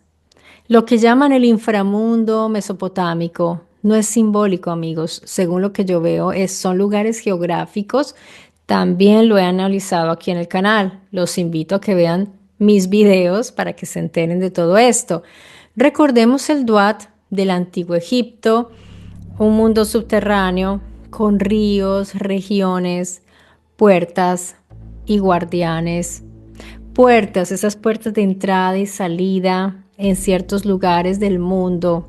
Lo que llaman el inframundo mesopotámico no es simbólico, amigos. Según lo que yo veo, son lugares geográficos. También lo he analizado aquí en el canal. Los invito a que vean mis videos para que se enteren de todo esto. Recordemos el Duat del antiguo Egipto, un mundo subterráneo con ríos, regiones, puertas y guardianes. Puertas, esas puertas de entrada y salida en ciertos lugares del mundo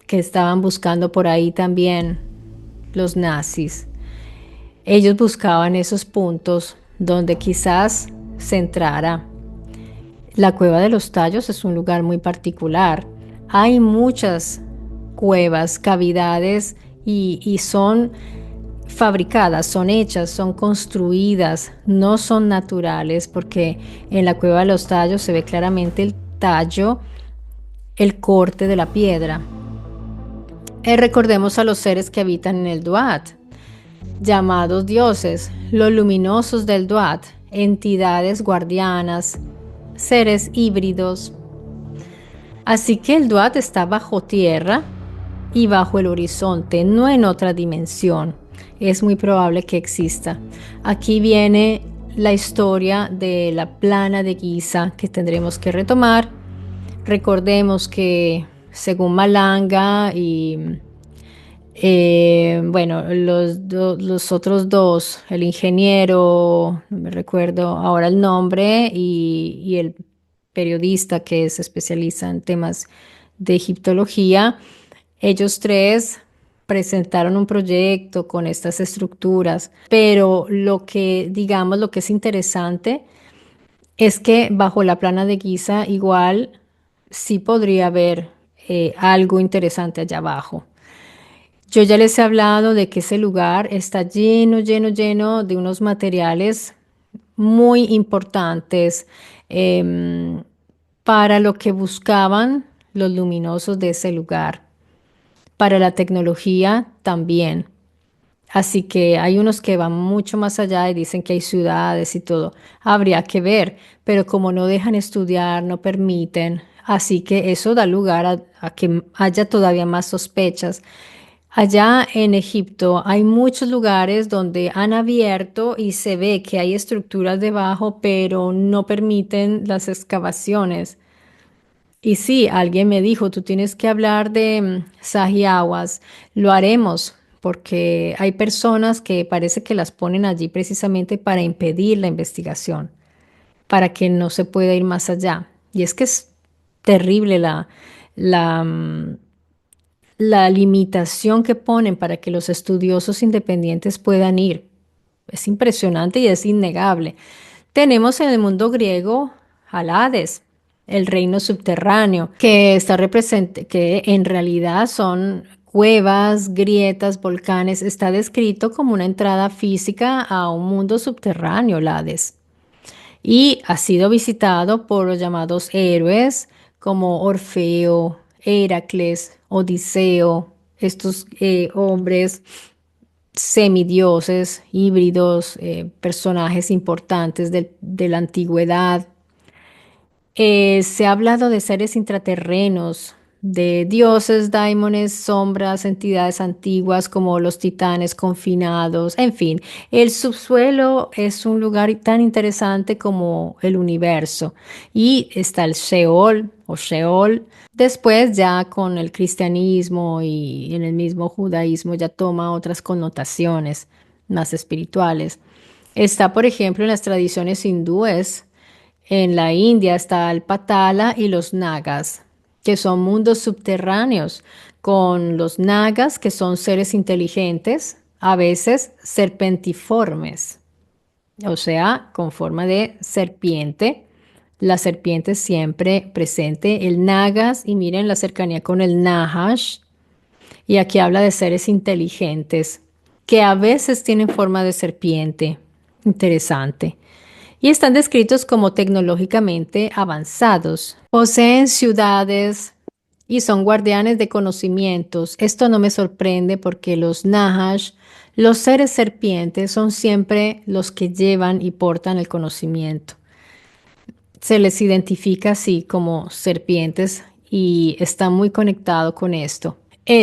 que estaban buscando por ahí también los nazis. Ellos buscaban esos puntos donde quizás se entrara. La cueva de los Tallos es un lugar muy particular. Hay muchas cuevas, cavidades y son fabricadas, son hechas, son construidas, no son naturales, porque en la cueva de los Tallos se ve claramente el tallo, el corte de la piedra. Recordemos a los seres que habitan en el Duat, llamados dioses, los luminosos del Duat, entidades guardianas, seres híbridos. Así que el Duat está bajo tierra y bajo el horizonte, no en otra dimensión. Es muy probable que exista. Aquí viene la historia de la plana de Giza que tendremos que retomar. Recordemos que según Malanga y bueno, los otros dos, el ingeniero, no me recuerdo ahora el nombre, y el periodista que se especializa en temas de egiptología, ellos tres presentaron un proyecto con estas estructuras, pero lo que, digamos, lo que es interesante es que bajo la plana de Giza igual sí podría haber algo interesante allá abajo. Yo ya les he hablado de que ese lugar está lleno, lleno, lleno de unos materiales muy importantes em, para lo que buscaban los luminosos de ese lugar, para la tecnología también. Así que hay unos que van mucho más allá y dicen que hay ciudades y todo. Habría que ver, pero como no dejan estudiar, no permiten, así que eso da lugar a que haya todavía más sospechas. Allá en Egipto hay muchos lugares donde han abierto y se ve que hay estructuras debajo, pero no permiten las excavaciones. Y sí, alguien me dijo, tú tienes que hablar de Sahiawas. Lo haremos porque hay personas que parece que las ponen allí precisamente para impedir la investigación, para que no se pueda ir más allá. Y es que es terrible la, mm, la limitación que ponen para que los estudiosos independientes puedan ir. Es impresionante y es innegable. Tenemos en el mundo griego al Hades, el reino subterráneo, que está que en realidad son cuevas, grietas, volcanes. Está descrito como una entrada física a un mundo subterráneo, el Hades, y ha sido visitado por los llamados héroes como Orfeo, Heracles, Odiseo, estos hombres semidioses, híbridos, personajes importantes de la antigüedad. Se ha hablado de seres intraterrenos, de dioses, daimones, sombras, entidades antiguas como los titanes confinados, en fin, el subsuelo es un lugar tan interesante como el universo. Y está el Sheol o Sheol. Después ya con el cristianismo y en el mismo judaísmo ya toma otras connotaciones más espirituales. Está, por ejemplo, en las tradiciones hindúes. En la India está el Patala y los Nagas, que son mundos subterráneos, con los Nagas, que son seres inteligentes, a veces serpentiformes, o sea, con forma de serpiente. La serpiente siempre presente, el Nagas, y miren la cercanía con el Nahash, y aquí habla de seres inteligentes, que a veces tienen forma de serpiente. Interesante y están descritos como tecnológicamente avanzados. Poseen ciudades y son guardianes de conocimientos. Esto no me sorprende porque los Nahash, los seres serpientes, son siempre los que llevan y portan el conocimiento. Se les identifica así como serpientes y está muy conectado con esto.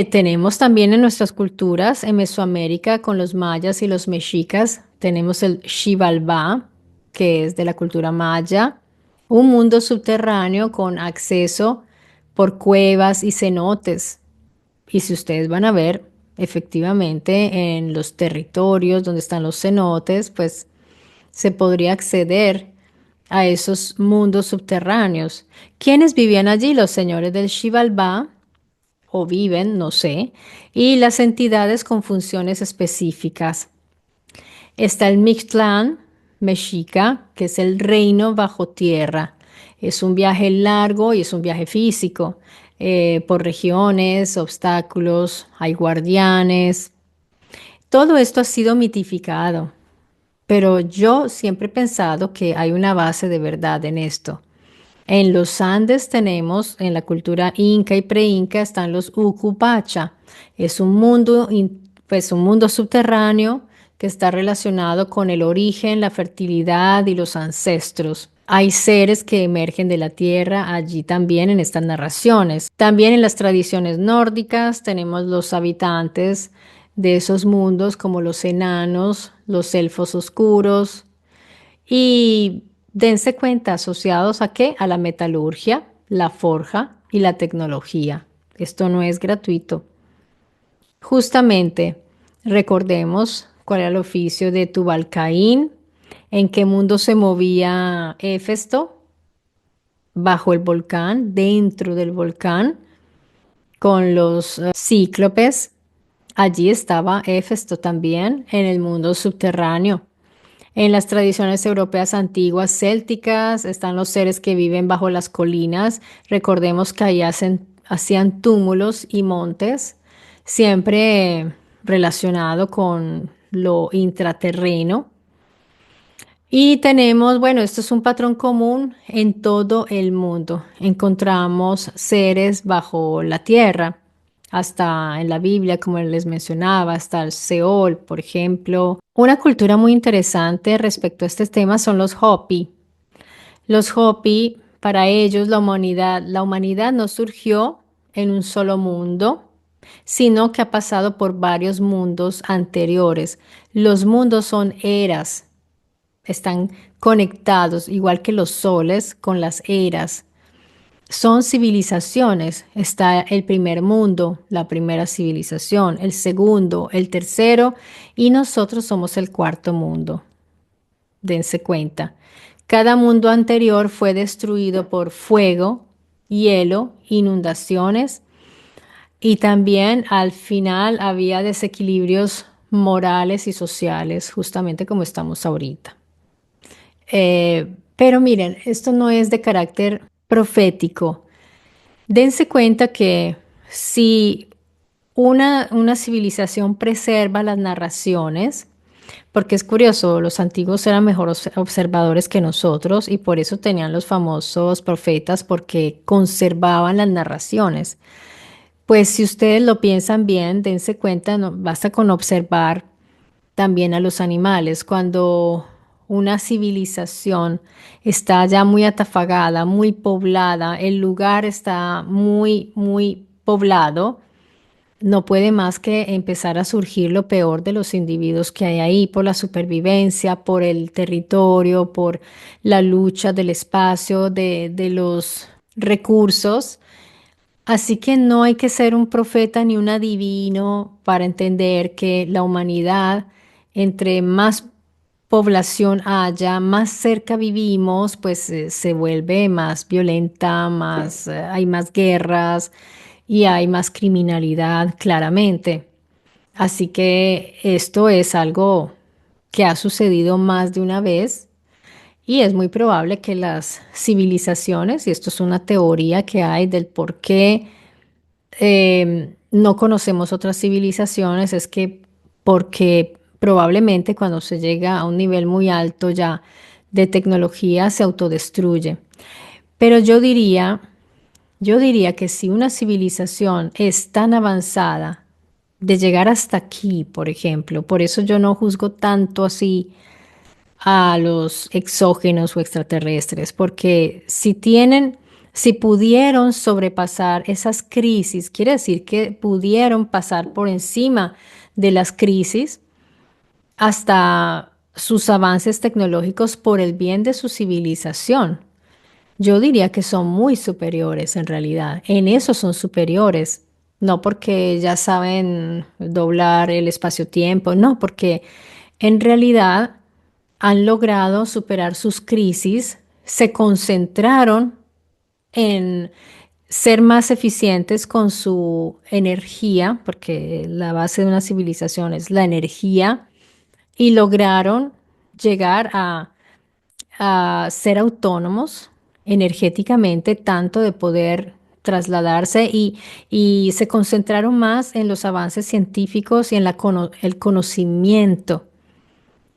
Tenemos también en nuestras culturas, en Mesoamérica, con los mayas y los mexicas, tenemos el Xibalbá, que es de la cultura maya, un mundo subterráneo con acceso por cuevas y cenotes. Y si ustedes van a ver, efectivamente, en los territorios donde están los cenotes, pues se podría acceder a esos mundos subterráneos. ¿Quiénes vivían allí? Los señores del Xibalbá o viven, no sé, y las entidades con funciones específicas. Está el Mictlán Mexica, que es el reino bajo tierra. Es un viaje largo y es un viaje físico, por regiones, obstáculos, hay guardianes. Todo esto ha sido mitificado, pero yo siempre he pensado que hay una base de verdad en esto. En los Andes tenemos, en la cultura inca y pre-inca, están los Ucupacha. Es un mundo, pues un mundo subterráneo que está relacionado con el origen, la fertilidad y los ancestros. Hay seres que emergen de la tierra allí también en estas narraciones. También en las tradiciones nórdicas tenemos los habitantes de esos mundos como los enanos, los elfos oscuros y dense cuenta, asociados a qué? A la metalurgia, la forja y la tecnología. Esto no es gratuito. Justamente, recordemos cuál era el oficio de Tubal-Caín, en qué mundo se movía Éfesto, bajo el volcán, dentro del volcán, con los cíclopes. Allí estaba Éfesto también, en el mundo subterráneo. En las tradiciones europeas antiguas célticas están los seres que viven bajo las colinas. Recordemos que ahí hacían túmulos y montes, siempre relacionado con lo intraterreno. Y tenemos, bueno, esto es un patrón común en todo el mundo. Encontramos seres bajo la tierra, hasta en la Biblia, como les mencionaba, hasta el Seol, por ejemplo. Una cultura muy interesante respecto a este tema son los Hopi. Los Hopi, para ellos, la humanidad no surgió en un solo mundo, sino que ha pasado por varios mundos anteriores. Los mundos son eras, están conectados, igual que los soles, con las eras. Son civilizaciones. Está el primer mundo, la primera civilización, el segundo, el tercero, y nosotros somos el cuarto mundo. Dense cuenta. Cada mundo anterior fue destruido por fuego, hielo, inundaciones, y también al final había desequilibrios morales y sociales, justamente como estamos ahorita. Pero miren, esto no es de carácter profético. Dense cuenta que si una civilización preserva las narraciones, porque es curioso, los antiguos eran mejores observadores que nosotros y por eso tenían los famosos profetas, porque conservaban las narraciones. Pues si ustedes lo piensan bien, dense cuenta, no, basta con observar también a los animales. Cuando una civilización está ya muy atafagada, muy poblada, el lugar está muy, muy poblado, no puede más que empezar a surgir lo peor de los individuos que hay ahí por la supervivencia, por el territorio, por la lucha del espacio, de los recursos. Así que no hay que ser un profeta ni un adivino para entender que la humanidad, entre más población haya, más cerca vivimos, pues se vuelve más violenta, hay más guerras y hay más criminalidad, claramente. Así que esto es algo que ha sucedido más de una vez y es muy probable que las civilizaciones, y esto es una teoría que hay del por qué no conocemos otras civilizaciones, es que porque probablemente cuando se llega a un nivel muy alto ya de tecnología se autodestruye. Pero yo diría que si una civilización es tan avanzada de llegar hasta aquí, por ejemplo, por eso yo no juzgo tanto así a los exógenos o extraterrestres, porque si pudieron sobrepasar esas crisis, quiere decir que pudieron pasar por encima de las crisis hasta sus avances tecnológicos por el bien de su civilización. Yo diría que son muy superiores en realidad. En eso son superiores. No porque ya saben doblar el espacio-tiempo, no, porque en realidad han logrado superar sus crisis, se concentraron en ser más eficientes con su energía, porque la base de una civilización es la energía, y lograron llegar a ser autónomos energéticamente, tanto de poder trasladarse y se concentraron más en los avances científicos y en el conocimiento.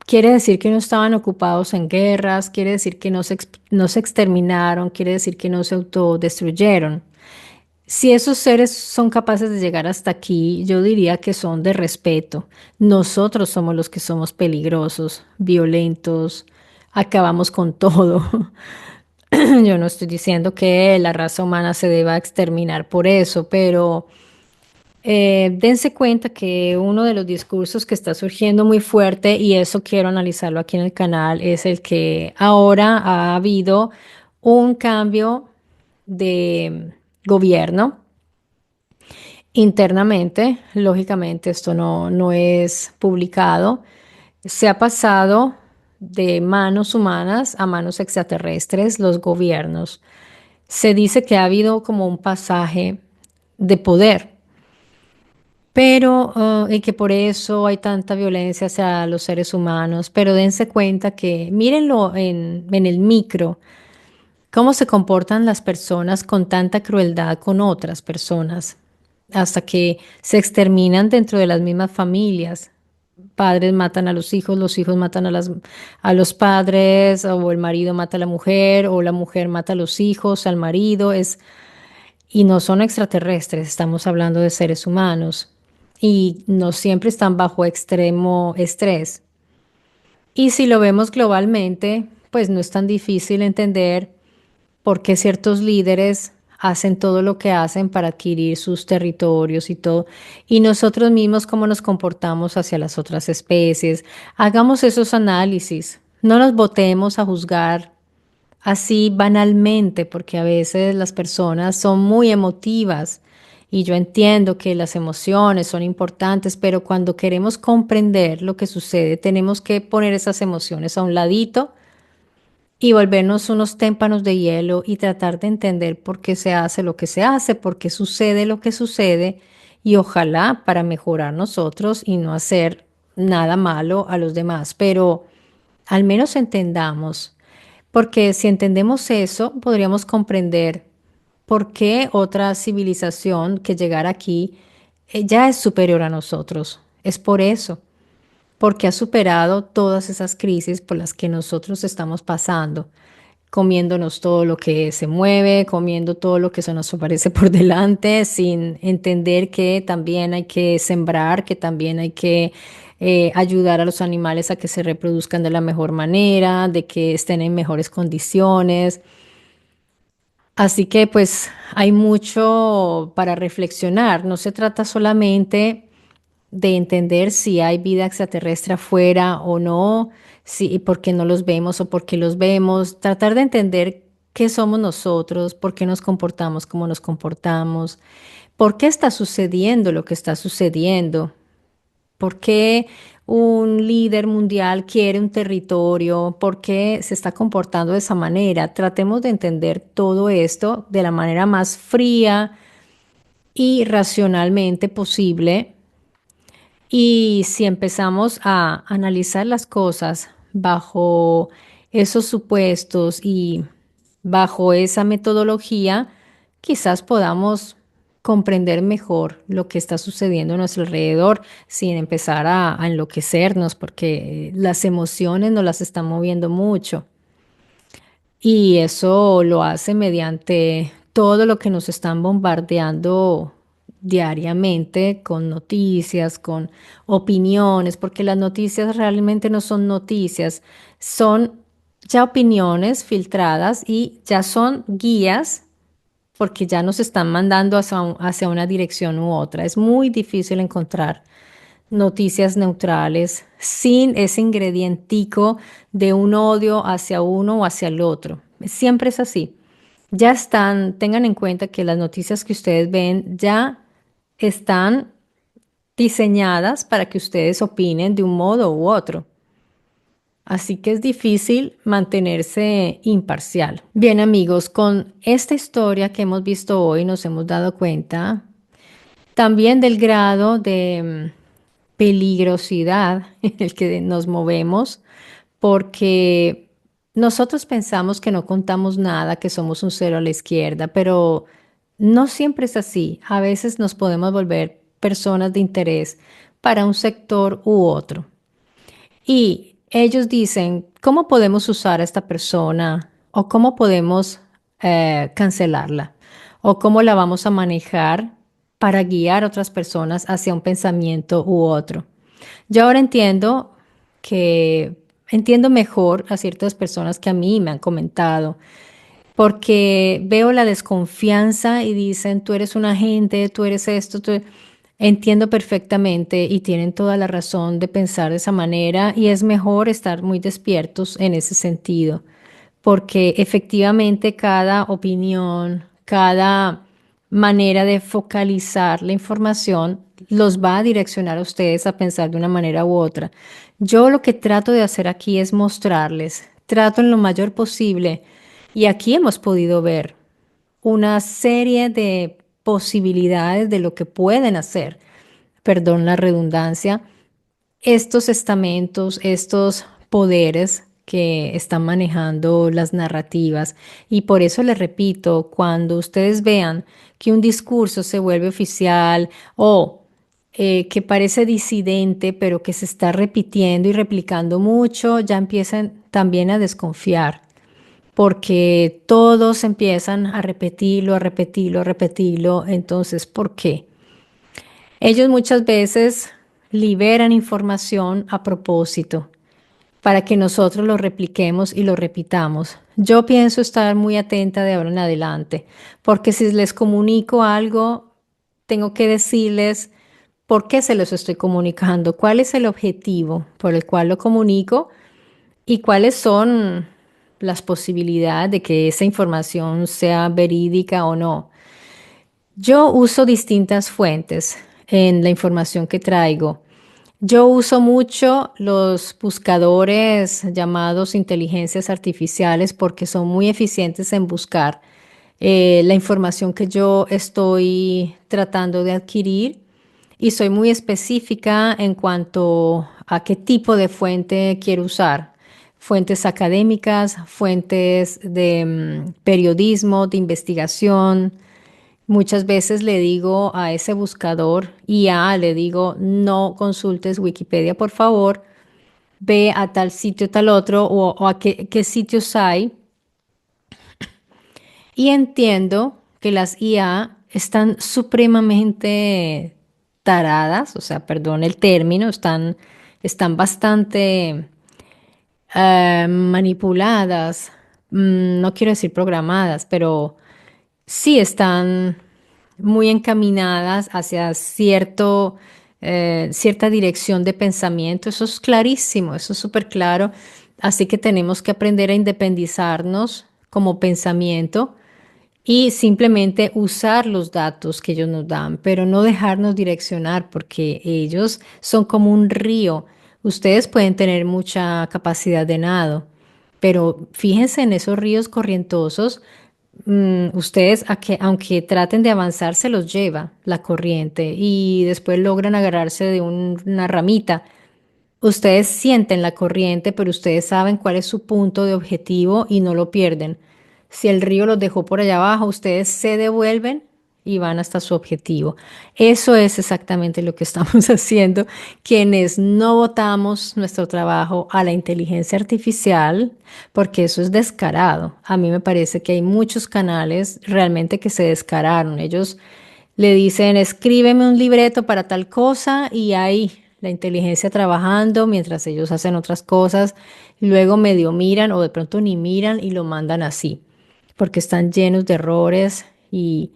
Quiere decir que no estaban ocupados en guerras, quiere decir que no se exterminaron, quiere decir que no se autodestruyeron. Si esos seres son capaces de llegar hasta aquí, yo diría que son de respeto. Nosotros somos los que somos peligrosos, violentos, acabamos con todo. Yo no estoy diciendo que la raza humana se deba exterminar por eso, pero dense cuenta que uno de los discursos que está surgiendo muy fuerte, y eso quiero analizarlo aquí en el canal, es el que ahora ha habido un cambio de gobierno internamente. Lógicamente, esto no es publicado. Se ha pasado de manos humanas a manos extraterrestres los gobiernos. Se dice que ha habido como un pasaje de poder, pero y que por eso hay tanta violencia hacia los seres humanos. Pero dense cuenta que mírenlo en el micro, cómo se comportan las personas con tanta crueldad con otras personas, hasta que se exterminan dentro de las mismas familias. Padres matan a los hijos matan a los padres, o el marido mata a la mujer mata a los hijos, al marido. Y no son extraterrestres, estamos hablando de seres humanos. Y no siempre están bajo extremo estrés. Y si lo vemos globalmente, pues no es tan difícil entender por qué ciertos líderes hacen todo lo que hacen para adquirir sus territorios y todo. Y nosotros mismos, cómo nos comportamos hacia las otras especies. Hagamos esos análisis. No nos botemos a juzgar así banalmente, porque a veces las personas son muy emotivas. Y yo entiendo que las emociones son importantes, pero cuando queremos comprender lo que sucede, tenemos que poner esas emociones a un ladito y volvernos unos témpanos de hielo y tratar de entender por qué se hace lo que se hace, por qué sucede lo que sucede, y ojalá para mejorar nosotros y no hacer nada malo a los demás, pero al menos entendamos, porque si entendemos eso, podríamos comprender por qué otra civilización que llegara aquí ya es superior a nosotros. Es por eso, porque ha superado todas esas crisis por las que nosotros estamos pasando, comiéndonos todo lo que se mueve, comiendo todo lo que se nos aparece por delante, sin entender que también hay que sembrar, que también hay que ayudar a los animales a que se reproduzcan de la mejor manera, de que estén en mejores condiciones. Así que pues hay mucho para reflexionar. No se trata solamente de entender si hay vida extraterrestre afuera o no, si, por qué no los vemos o por qué los vemos, tratar de entender qué somos nosotros, por qué nos comportamos como nos comportamos, por qué está sucediendo lo que está sucediendo, por qué un líder mundial quiere un territorio, por qué se está comportando de esa manera. Tratemos de entender todo esto de la manera más fría y racionalmente posible, y si empezamos a analizar las cosas bajo esos supuestos y bajo esa metodología, quizás podamos comprender mejor lo que está sucediendo a nuestro alrededor sin empezar a enloquecernos, porque las emociones nos las están moviendo mucho. Y eso lo hace mediante todo lo que nos están bombardeando diariamente con noticias, con opiniones, porque las noticias realmente no son noticias, son ya opiniones filtradas y ya son guías porque ya nos están mandando hacia una dirección u otra. Es muy difícil encontrar noticias neutrales sin ese ingredientico de un odio hacia uno o hacia el otro. Siempre es así. Ya están, tengan en cuenta que las noticias que ustedes ven ya están diseñadas para que ustedes opinen de un modo u otro. Así que es difícil mantenerse imparcial. Bien, amigos, con esta historia que hemos visto hoy nos hemos dado cuenta también del grado de peligrosidad en el que nos movemos, porque nosotros pensamos que no contamos nada, que somos un cero a la izquierda, pero no siempre es así. A veces nos podemos volver personas de interés para un sector u otro. Y ellos dicen, ¿cómo podemos usar a esta persona o cómo podemos cancelarla? ¿O cómo la vamos a manejar para guiar a otras personas hacia un pensamiento u otro? Yo ahora entiendo que entiendo mejor a ciertas personas que a mí me han comentado, porque veo la desconfianza y dicen, tú eres un agente, tú eres esto, tú... Entiendo perfectamente y tienen toda la razón de pensar de esa manera y es mejor estar muy despiertos en ese sentido, porque efectivamente cada opinión, cada manera de focalizar la información los va a direccionar a ustedes a pensar de una manera u otra. Yo lo que trato de hacer aquí es mostrarles, trato en lo mayor posible y aquí hemos podido ver una serie de posibilidades de lo que pueden hacer, perdón la redundancia, estos estamentos, estos poderes que están manejando las narrativas. Y por eso les repito, cuando ustedes vean que un discurso se vuelve oficial o que parece disidente, pero que se está repitiendo y replicando mucho, ya empiezan también a desconfiar, porque todos empiezan a repetirlo, a repetirlo, a repetirlo. Entonces, ¿por qué? Ellos muchas veces liberan información a propósito para que nosotros lo repliquemos y lo repitamos. Yo pienso estar muy atenta de ahora en adelante, porque si les comunico algo, tengo que decirles por qué se los estoy comunicando, cuál es el objetivo por el cual lo comunico y cuáles son las posibilidades de que esa información sea verídica o no. Yo uso distintas fuentes en la información que traigo. Yo uso mucho los buscadores llamados inteligencias artificiales porque son muy eficientes en buscar la información que yo estoy tratando de adquirir y soy muy específica en cuanto a qué tipo de fuente quiero usar. Fuentes académicas, fuentes de periodismo, de investigación. Muchas veces le digo a ese buscador IA, le digo, no consultes Wikipedia, por favor, ve a tal sitio, tal otro, o a qué sitios hay. Y entiendo que las IA están supremamente taradas, o sea, perdón el término, están bastante manipuladas, no quiero decir programadas, pero sí están muy encaminadas hacia cierta dirección de pensamiento. Eso es clarísimo, eso es súper claro. Así que tenemos que aprender a independizarnos como pensamiento y simplemente usar los datos que ellos nos dan, pero no dejarnos direccionar porque ellos son como un río. Ustedes pueden tener mucha capacidad de nado, pero fíjense en esos ríos corrientosos. Ustedes, aunque traten de avanzar, se los lleva la corriente y después logran agarrarse de una ramita. Ustedes sienten la corriente, pero ustedes saben cuál es su punto de objetivo y no lo pierden. Si el río los dejó por allá abajo, ustedes se devuelven y van hasta su objetivo. Eso es exactamente lo que estamos haciendo quienes no votamos nuestro trabajo a la inteligencia artificial, porque eso es descarado. A mí me parece que hay muchos canales realmente que se descararon. Ellos le dicen, escríbeme un libreto para tal cosa y hay la inteligencia trabajando mientras ellos hacen otras cosas. Luego medio miran o de pronto ni miran y lo mandan así, porque están llenos de errores y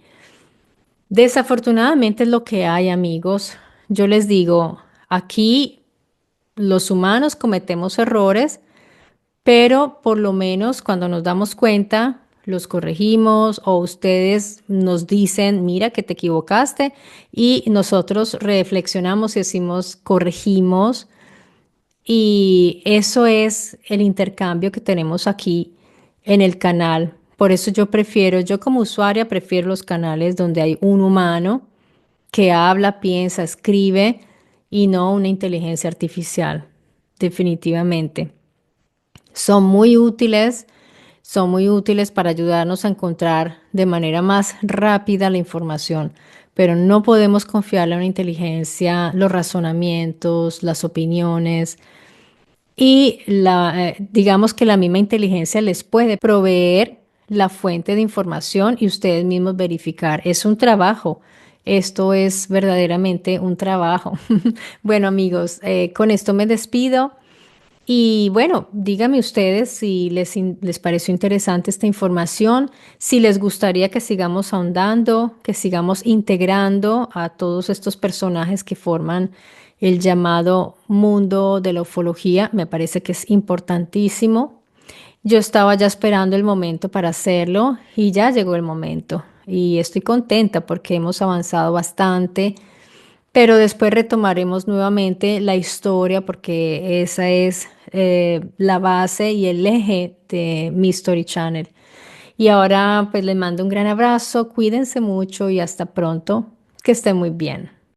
desafortunadamente es lo que hay, amigos. Yo les digo, aquí los humanos cometemos errores, pero por lo menos cuando nos damos cuenta, los corregimos o ustedes nos dicen, mira que te equivocaste y nosotros reflexionamos y decimos, corregimos y eso es el intercambio que tenemos aquí en el canal. Por eso yo como usuaria prefiero los canales donde hay un humano que habla, piensa, escribe y no una inteligencia artificial, definitivamente. Son muy útiles, son muy útiles para ayudarnos a encontrar de manera más rápida la información, pero no podemos confiarle a una inteligencia los razonamientos, las opiniones y digamos que la misma inteligencia les puede proveer la fuente de información y ustedes mismos verificar. Es un trabajo. Esto es verdaderamente un trabajo. Bueno, amigos, con esto me despido. Y bueno, díganme ustedes si les pareció interesante esta información, si les gustaría que sigamos ahondando, que sigamos integrando a todos estos personajes que forman el llamado mundo de la ufología. Me parece que es importantísimo. Yo estaba ya esperando el momento para hacerlo y ya llegó el momento. Y estoy contenta porque hemos avanzado bastante, pero después retomaremos nuevamente la historia porque esa es la base y el eje de mi Story Channel. Y ahora pues les mando un gran abrazo, cuídense mucho y hasta pronto, que estén muy bien.